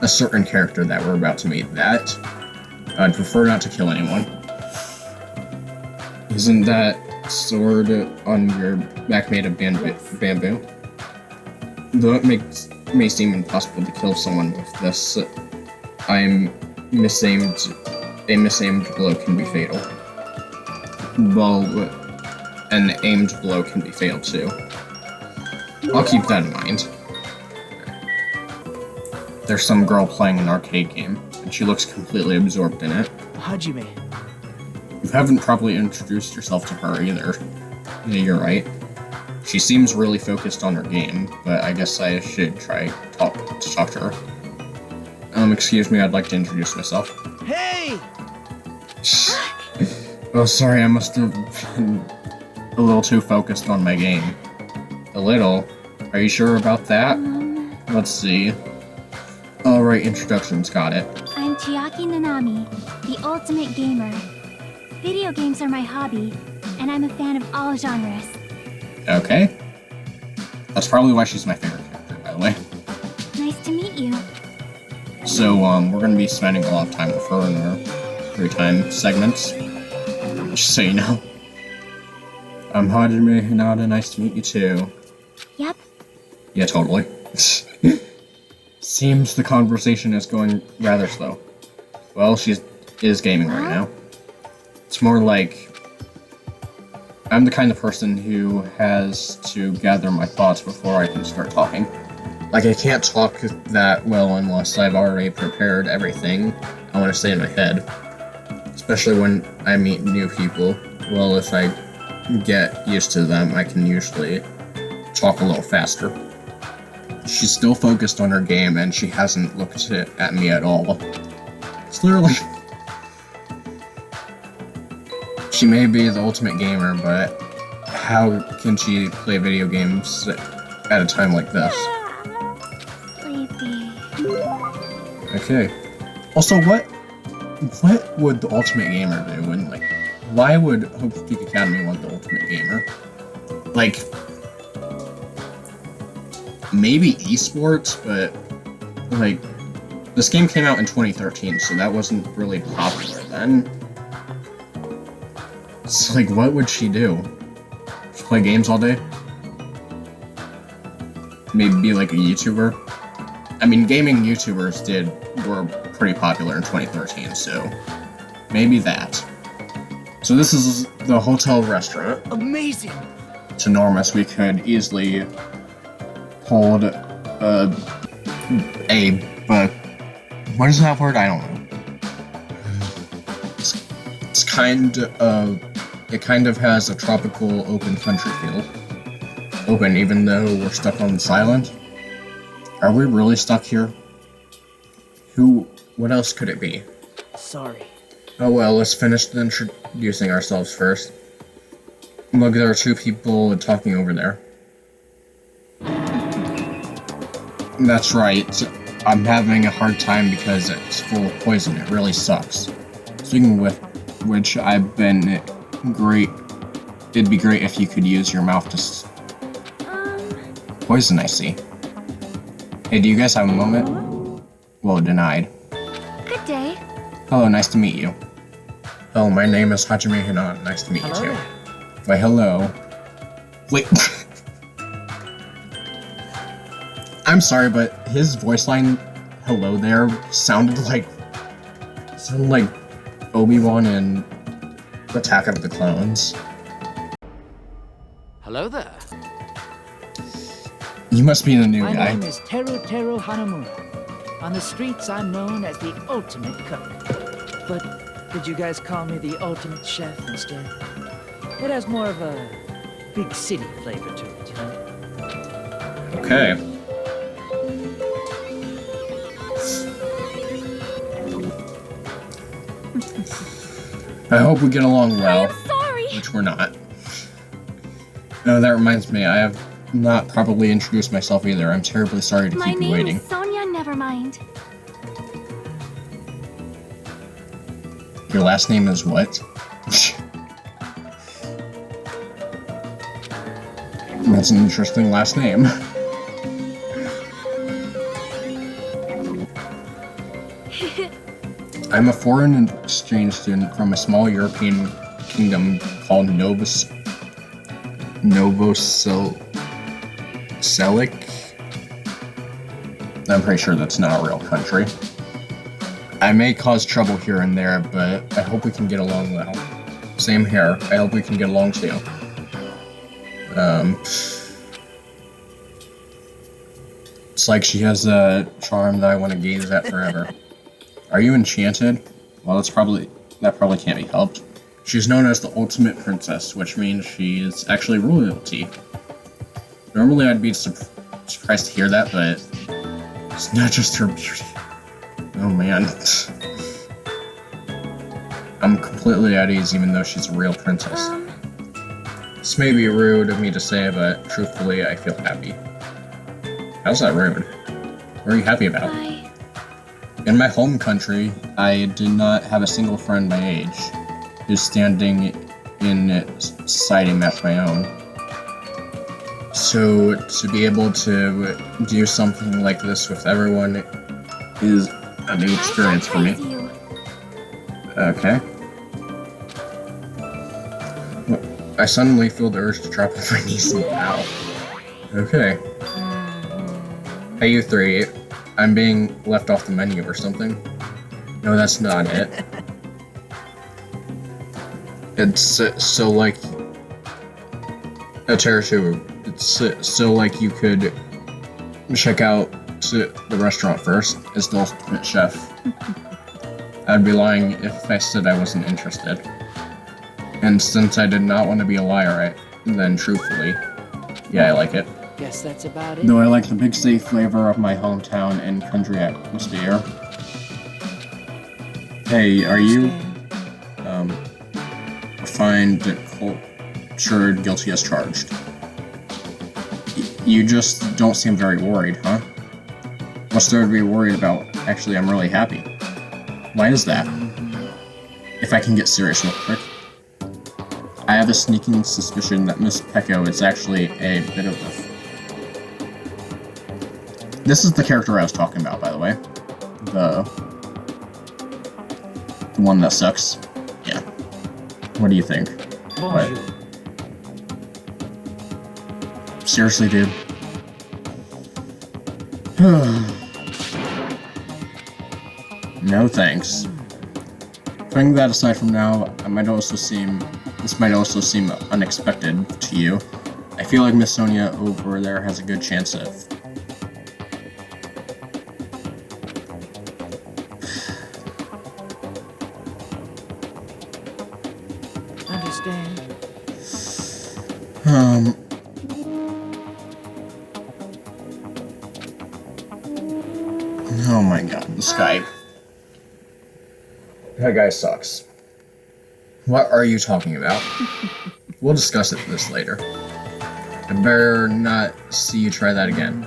a certain character that we're about to meet that. I'd prefer not to kill anyone. Isn't that sword on your back made of bamboo? Though it may seem impossible to kill someone with this, a misaimed blow can be fatal. Well, an aimed blow can be fatal too. I'll keep that in mind. There's some girl playing an arcade game, and she looks completely absorbed in it. Hajime. You haven't probably introduced yourself to her either. Yeah, you're right. She seems really focused on her game, but I guess I should try to talk to her. Excuse me, I'd like to introduce myself. Hey! Oh, sorry, I must have been a little too focused on my game. A little? Are you sure about that? Let's see. Alright, introductions, got it. I'm Chiaki Nanami, the ultimate gamer. Video games are my hobby, and I'm a fan of all genres. Okay. That's probably why she's my favorite character, by the way. Nice to meet you. So, we're gonna be spending a lot of time with her in our free time segments. Just so you know. I'm Hajime Hinata, nice to meet you too. Yep. Yeah, totally. Seems the conversation is going rather slow. Well, she is gaming right now. It's more like I'm the kind of person who has to gather my thoughts before I can start talking. Like, I can't talk that well unless I've already prepared everything I want to say in my head. Especially when I meet new people. Well, if I get used to them, I can usually talk a little faster. She's still focused on her game, and she hasn't looked at me at all. Clearly. She may be the ultimate gamer, but how can she play video games at a time like this? Sleepy. Okay. Also, what would the ultimate gamer do? And, like, why would Hope Peak Academy want the ultimate gamer? Like, maybe esports, but like this game came out in 2013, so that wasn't really popular then. It's like, what would she do? Just play games all day? Maybe be like a YouTuber? I mean, gaming YouTubers were pretty popular in 2013, so maybe that. So this is the hotel restaurant. Amazing! It's enormous. We could easily hold but what is that word? I don't know. It's it kind of has a tropical open country feel. Open, even though we're stuck on this island. Are we really stuck here? What else could it be? Sorry. Oh well, let's finish introducing ourselves first. Look, there are two people talking over there. That's right. I'm having a hard time because it's full of poison. It really sucks. Speaking with which, it'd be great if you could use your mouth to poison, I see. Hey, do you guys have a moment? Well, denied. Good day. Hello, nice to meet you. Hello, my name is Hajime Hanan. Nice to meet you too. Why, hello. Wait. I'm sorry, but his voice line, hello there, sounded like Obi-Wan in Attack of the Clones. Hello there. You must be the new My guy. name is Teru Hanamura. On the streets, I'm known as the ultimate cook. But could you guys call me the ultimate chef instead? It has more of a big city flavor to it, you know? Okay. I hope we get along well. I'm sorry. Which we're not. Oh, that reminds me, I have not properly introduced myself either. I'm terribly sorry to My keep you name waiting. is Sonia Nevermind. Your last name is what? That's an interesting last name. I'm a foreign exchange student from a small European kingdom called Novoselic. I'm pretty sure that's not a real country. I may cause trouble here and there, but I hope we can get along well. Same here. I hope we can get along too. It's like she has a charm that I want to gaze at forever. Are you enchanted? Well, that probably can't be helped. She's known as the ultimate princess, which means she's actually royalty. Normally I'd be surprised to hear that, but it's not just her beauty. Oh man. I'm completely at ease even though she's a real princess. This may be rude of me to say, but truthfully, I feel happy. How's that rude? What are you happy about? Bye. In my home country, I did not have a single friend my age who's standing in society match my own. So to be able to do something like this with everyone is a new experience for me. You. Okay. I suddenly feel the urge to drop on my knees and bow. Okay. Hey, you three. I'm being left off the menu or something. No, that's not it. It's so like... Terutu, it's so like you could check out to the restaurant first as the ultimate chef. I'd be lying if I said I wasn't interested. And since I did not want to be a liar, then truthfully, yeah, I like it. Guess that's about it. Though I like the big city flavor of my hometown and country atmosphere. Hey, are you, find cultured guilty as charged? You just don't seem very worried, huh? What's there to be worried about? Actually, I'm really happy. Why is that? If I can get serious real quick. I have a sneaking suspicion that Miss Pecco is actually a bit of a This is the character I was talking about, by the way. The one that sucks. Yeah. What do you think? What? Seriously, dude. No thanks. Putting that aside from now, this might also seem unexpected to you. I feel like Miss Sonia over there has a good chance of... Understand? Oh my god, this guy. That guy sucks. What are you talking about? We'll discuss this later. I better not see you try that again.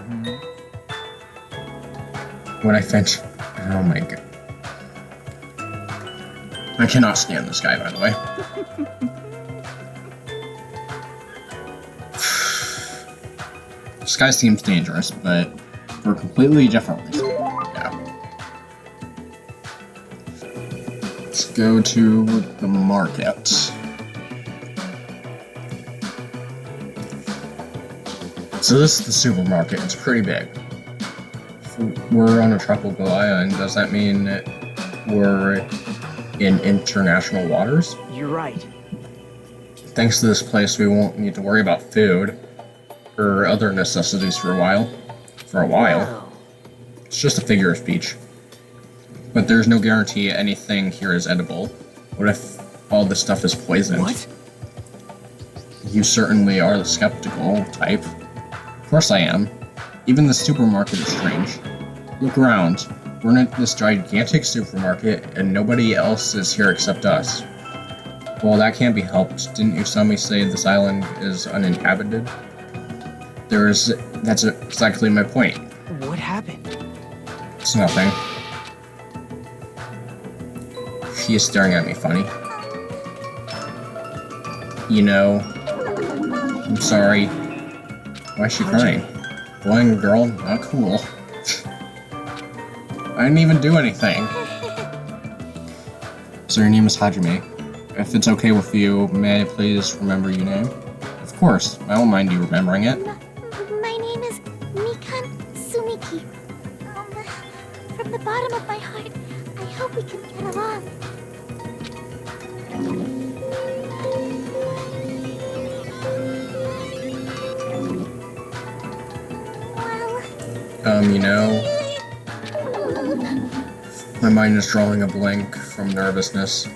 When I finish... Oh my god. I cannot stand this guy, by the way. This guy seems dangerous, but for completely different reasons. Yeah. Let's go to the market. So this is the supermarket. It's pretty big. If we're on a tropical island. Does that mean we're in international waters? You're right. Thanks to this place, we won't need to worry about food or other necessities for a while. It's just a figure of speech. But there's no guarantee anything here is edible. What if all this stuff is poisoned? What? You certainly are the skeptical type. Of course I am. Even the supermarket is strange. Look around. We're in this gigantic supermarket, and nobody else is here except us. Well, that can't be helped. Didn't Usami say this island is uninhabited? That's exactly my point. What happened? It's nothing. He is staring at me funny. You know, I'm sorry. Why is she crying? Boy and girl, not cool. I didn't even do anything. So your name is Hajime. If it's okay with you, may I please remember your name? Of course, I won't mind you remembering it. My name is Mikan Sumiki. From the bottom of my heart, I hope we can get along. You know, my mind is drawing a blank from nervousness.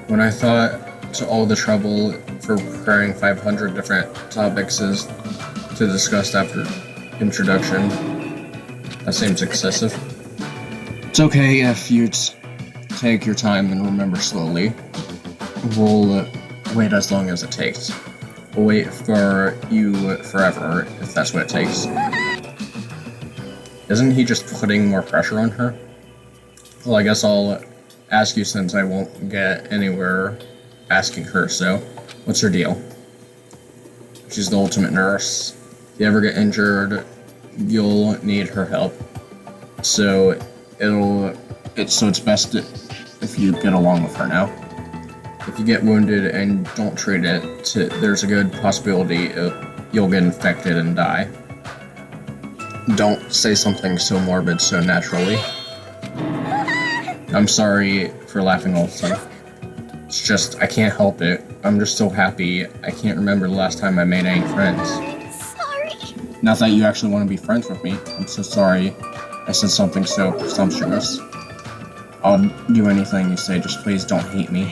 When I thought to all the trouble for preparing 500 different topics is to discuss after introduction, that seems excessive. It's okay if you take your time and remember slowly. We'll wait as long as it takes. We'll wait for you forever, if that's what it takes. Isn't he just putting more pressure on her? Well, I guess I'll ask you since I won't get anywhere asking her, so what's her deal? She's the ultimate nurse. If you ever get injured, you'll need her help. So it's best if you get along with her now. If you get wounded and don't treat it, there's a good possibility you'll get infected and die. Don't say something so morbid so naturally. I'm sorry for laughing all the time. It's just, I can't help it. I'm just so happy. I can't remember the last time I made any friends. Sorry. Not that you actually want to be friends with me. I'm so sorry I said something so presumptuous. I'll do anything you say, just please don't hate me.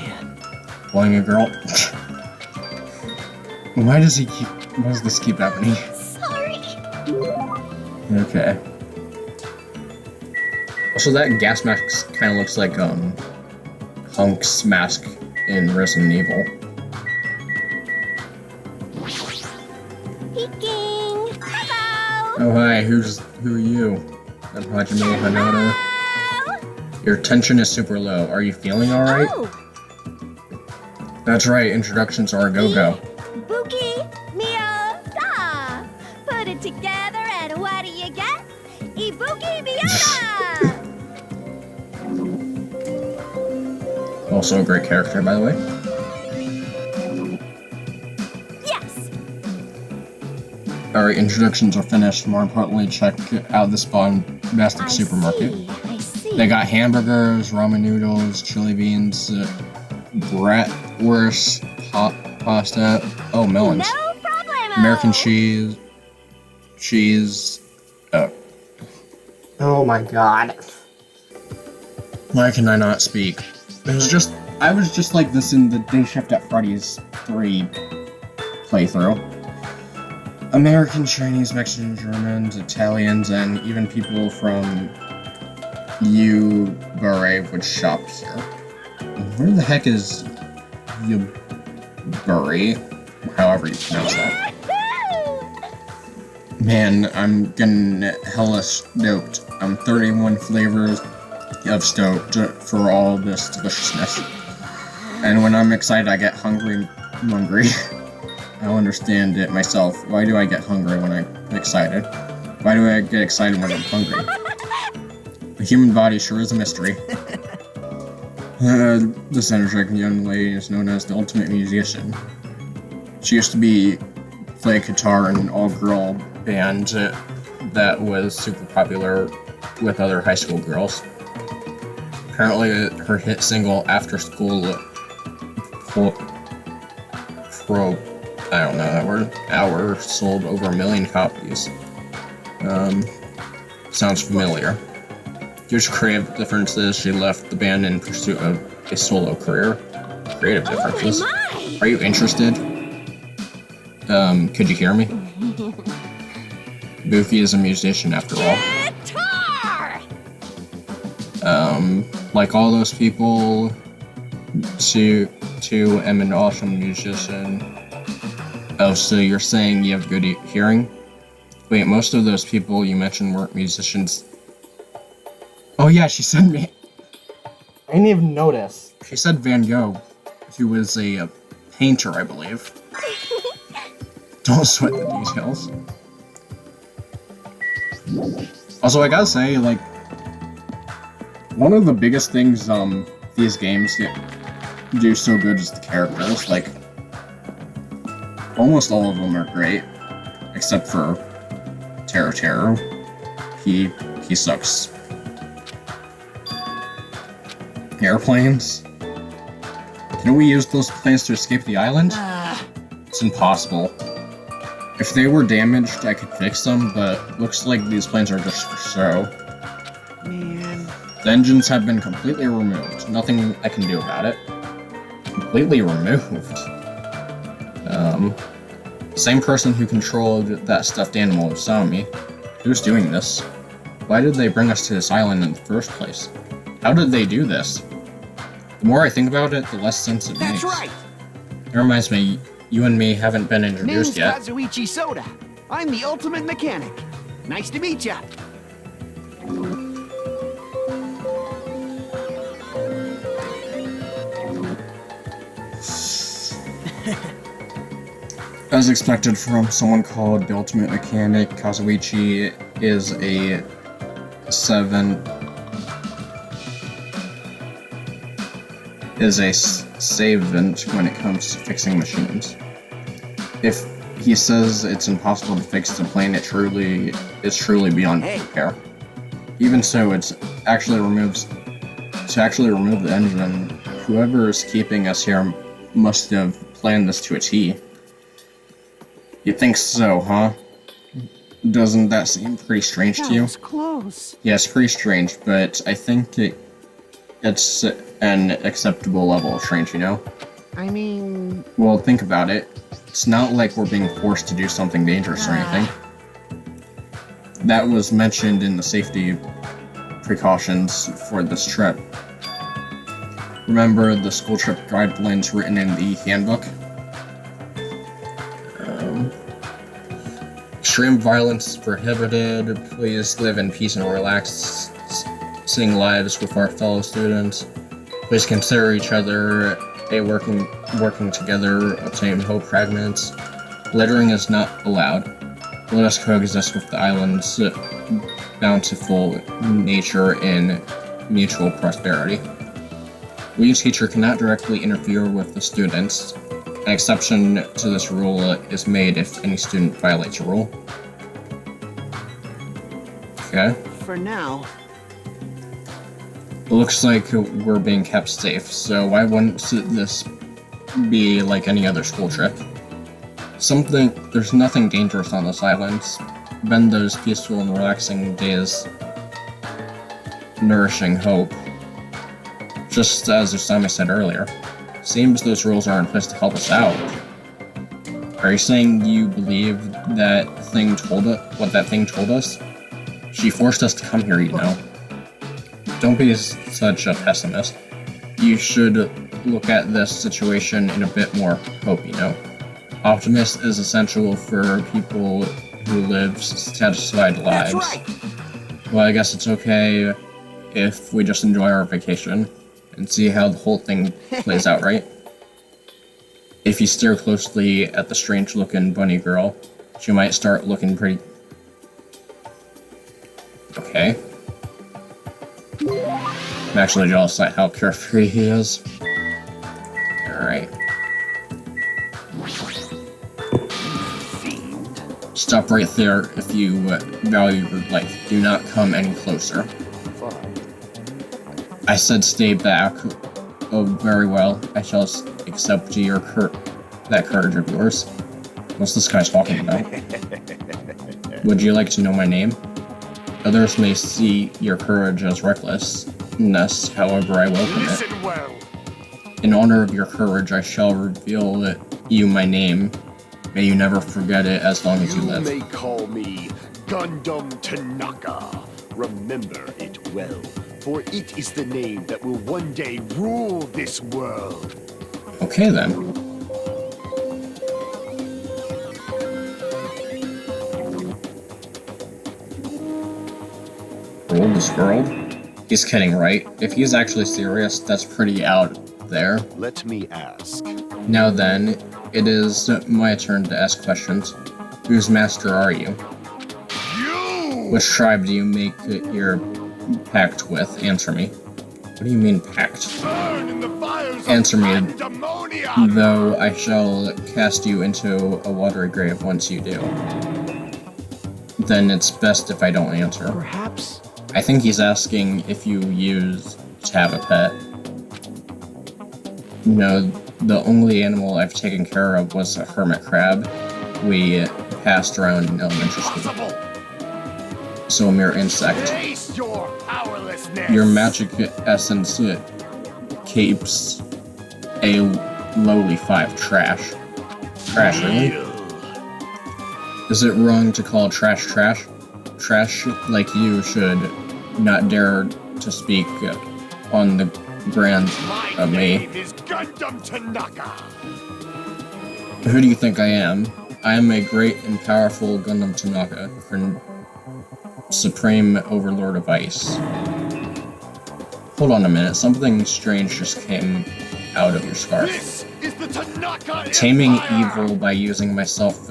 Boing a girl. Why does this keep happening? Sorry. Okay. Also, that gas mask kind of looks like, Hunk's mask in Resident Evil. Peeking. Hello. Oh, hi, who are you? I'm Hajime Hanada. Your tension is super low. Are you feeling alright? Oh. That's right, introductions are a go-go. Buki, Mio, Da. Put it together and what do you get? Also a great character, by the way. Yes! Alright, introductions are finished. More importantly, check out this bombastic supermarket. I see. They got hamburgers, ramen noodles, chili beans, bratwurst, pasta, melons, No problemo! American cheese, Oh my god. why can I not speak? I was just like this in the Day Shift at Freddy's 3 playthrough. American, Chinese, Mexican, Germans, Italians, and even people from Ubury would shop here. Where the heck is Ubury? However you pronounce that. Man, I'm getting hella stoked. I'm 31 flavors of stoked for all this deliciousness. And when I'm excited, I get hungry. I don't understand it myself. Why do I get hungry when I'm excited? Why do I get excited when I'm hungry? The human body sure is a mystery. This energetic young lady is known as the ultimate musician. She used to play guitar in an all-girl band that was super popular with other high school girls. Apparently, her hit single "After School" I don't know that word. Hour sold over 1 million copies. Sounds familiar. Due to creative differences, she left the band in pursuit of a solo career. Creative differences. Oh my! Are you interested? Could you hear me? Goofy is a musician after all. Guitar! Like all those people, too, am an awesome musician. Oh, so you're saying you have good hearing? Wait, most of those people you mentioned weren't musicians. Oh yeah, she said me. I didn't even notice. She said Van Gogh, who was a painter, I believe. Don't sweat the details. Also, I gotta say, like, one of the biggest things these games do so good is the characters. Like, almost all of them are great, except for Terror. He sucks. Airplanes? Can we use those planes to escape the island? It's impossible. If they were damaged, I could fix them, but looks like these planes are just for show. Man. The engines have been completely removed. Nothing I can do about it. Completely removed. Same person who controlled that stuffed animal saw me. Who's doing this? Why did they bring us to this island in the first place? How did they do this? The more I think about it, the less sense it makes. That's right. It reminds me, you and me haven't been Name's introduced yet. Kazuichi Soda. I'm the ultimate mechanic. Nice to meet ya. As expected from someone called the Ultimate Mechanic, Kazuichi is a savant when it comes to fixing machines. If he says it's impossible to fix the plane, it's truly beyond repair. Even so, to actually remove the engine, whoever is keeping us here must have planned this to a T. You think so, huh? Doesn't that seem pretty strange to you? That was close. Yeah, it's pretty strange, but I think it's an acceptable level of strange, you know? I mean... Well, think about it. It's not like we're being forced to do something dangerous or anything. That was mentioned in the safety precautions for this trip. Remember the school trip guidelines written in the handbook? Extreme violence is prohibited. Please live in peace and relaxing lives with our fellow students. Please consider each other working together, obtain hope fragments. Littering is not allowed. Let us coexist with the island's bountiful nature in mutual prosperity. We, a teacher, cannot directly interfere with the students. An exception to this rule is made if any student violates a rule. Okay. For now. It looks like we're being kept safe, so why wouldn't this be like any other school trip? There's nothing dangerous on this island. Been those peaceful and relaxing days, nourishing hope. Just as Usami said earlier, seems those rules are in place to help us out. Are you saying you believe what that thing told us? She forced us to come here, you know. Don't be such a pessimist. You should look at this situation in a bit more hope, you know. Optimism is essential for people who live satisfied lives. That's right. Well, I guess it's okay if we just enjoy our vacation and see how the whole thing plays out, right? If you stare closely at the strange-looking bunny girl, she might start looking pretty... Okay. I'm actually jealous at how carefree he is. Alright. Stop right there if you value your life. Do not come any closer. I said stay back. Oh, very well. I shall accept that courage of yours. What's this guy talking about? Would you like to know my name? Others may see your courage as recklessness, however I welcome it. Listen well. In honor of your courage, I shall reveal you my name. May you never forget it as long as you live. You may call me Gundam Tanaka. Remember it well, for it is the name that will one day rule this world. Okay then. Rule this world? He's kidding, right? If he's actually serious, that's pretty out there. Let me ask. Now then, it is my turn to ask questions. Whose master are you? You! Which tribe do you make your pact with? Answer me. What do you mean, pact? Burn in the fires of Answer me, pandemonium! though I shall cast you into a watery grave once you do. Then it's best if I don't answer. Perhaps. I think he's asking if you used to have a pet. No, the only animal I've taken care of was a hermit crab we passed around in elementary school. So a mere insect. Face your powerlessness! Your magic essence keeps a lowly 5 trash. Trash, really? Is it wrong to call trash trash? Trash like you should not dare to speak on the ground of me. My name is Gundam Tanaka! Who do you think I am? I am a great and powerful Gundam Tanaka, Supreme Overlord of Ice. Hold on a minute, something strange just came out of your scarf. This is the Tanaka Taming Empire! evil by using myself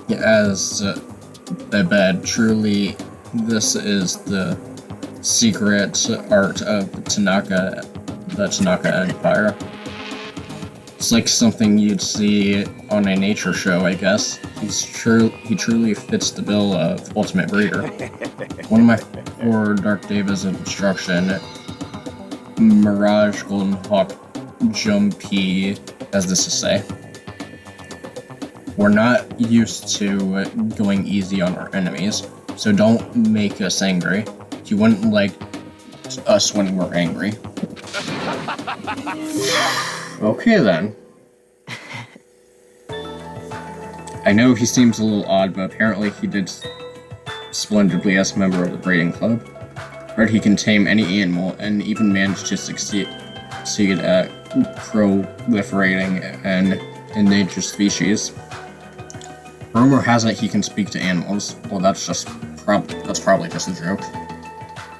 as a bed. Truly, this is the secret art of the Tanaka Empire. It's like something you'd see on a nature show, I guess. He truly fits the bill of ultimate breeder. One of my 4 Dark Devas of Destruction, Mirage, Golden Hawk, Jumpy, as this to say. We're not used to going easy on our enemies, so don't make us angry. You wouldn't like us when we're angry. Okay then. I know he seems a little odd, but apparently he did splendidly as a member of the breeding club. Heard he can tame any animal and even managed to succeed at proliferating an endangered species. Rumor has it he can speak to animals. Well, that's probably just a joke.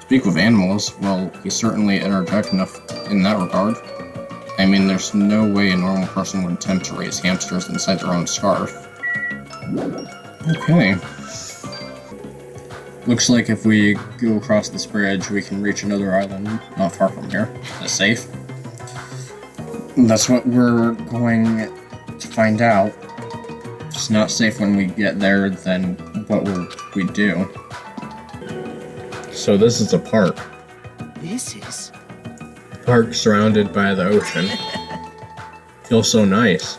Speak with animals? Well, he's certainly energetic enough in that regard. I mean, there's no way a normal person would attempt to raise hamsters inside their own scarf. Okay. Looks like if we go across this bridge, we can reach another island not far from here. Is it safe? That's what we're going to find out. If it's not safe when we get there, then what will we do? So this is a park. This is... Park surrounded by the ocean. Feels so nice.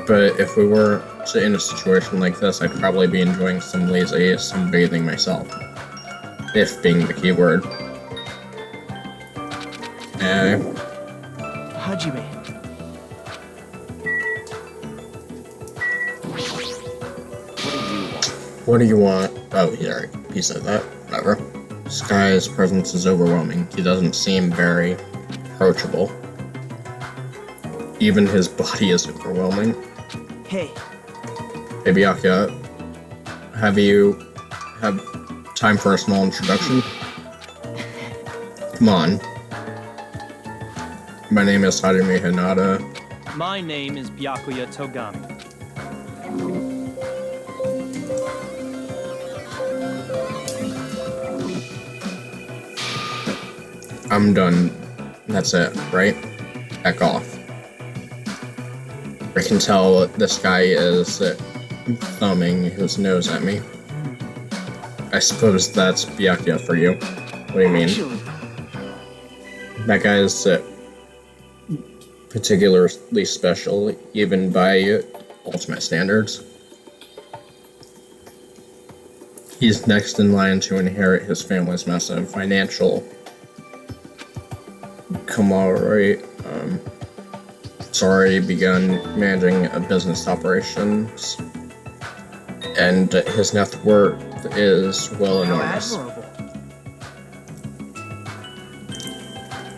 But if we were in a situation like this, I'd probably be enjoying some lazy sunbathing myself. If being the key word. Hajime. What do you want? Oh, here. He said that. Whatever. This guy's presence is overwhelming. He doesn't seem very approachable. Even his body is overwhelming. Hey. Hey, Byakuya. Have time for a small introduction? Come on. My name is Hajime Hinata. My name is Byakuya Togami. I'm done. That's it, right? Back off. I can tell this guy is thumbing his nose at me. I suppose that's Byakuya for you. What do you mean? Actually, That guy is particularly special, even by ultimate standards. He's next in line to inherit his family's massive financial conglomerate. It's already begun managing a business operations, and his net worth is well how enormous. admirable.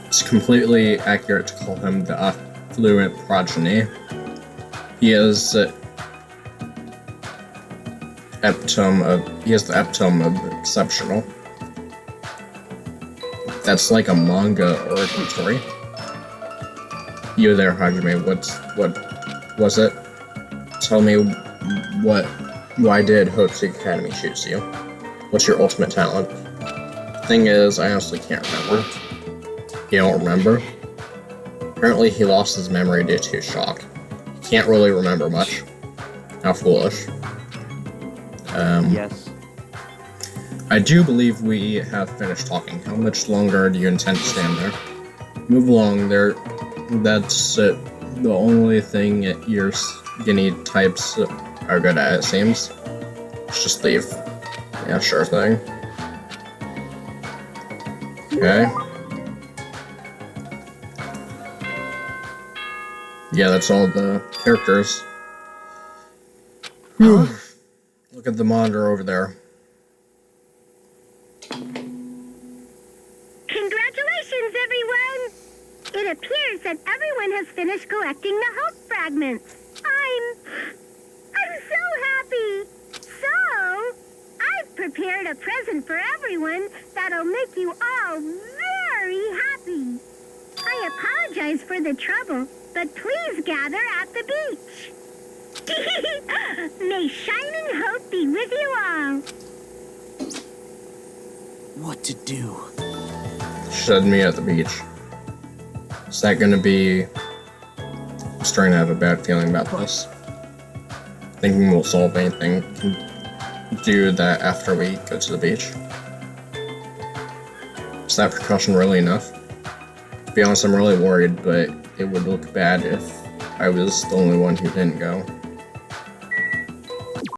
It's completely accurate to call him the affluent progeny. He is the epitome of exceptional. That's like a manga origin story. You there, Hajime, what was it? Tell me why did Hope's Academy choose you? What's your ultimate talent? Thing is, I honestly can't remember. You don't remember? Apparently he lost his memory due to shock. He can't really remember much. How foolish. Yes. I do believe we have finished talking. How much longer do you intend to stand there? Move along there. That's it. The only thing your skinny types are good at, it seems. Let's just leave. Yeah, sure thing. Okay. Yeah, that's all the characters. Whew. Look at the monitor over there. Congratulations, everyone! It appears that everyone has finished collecting the hope fragments. I'm so happy! So, I've prepared a present for everyone that'll make you all very happy. I apologize for the trouble, but please gather at the beach. May shining hope be with you all. What to do? Shed me at the beach. Is that gonna be... I'm starting to have a bad feeling about this. Thinking we'll solve anything. Can do that after we go to the beach. Is that precaution really enough? To be honest, I'm really worried, but it would look bad if I was the only one who didn't go.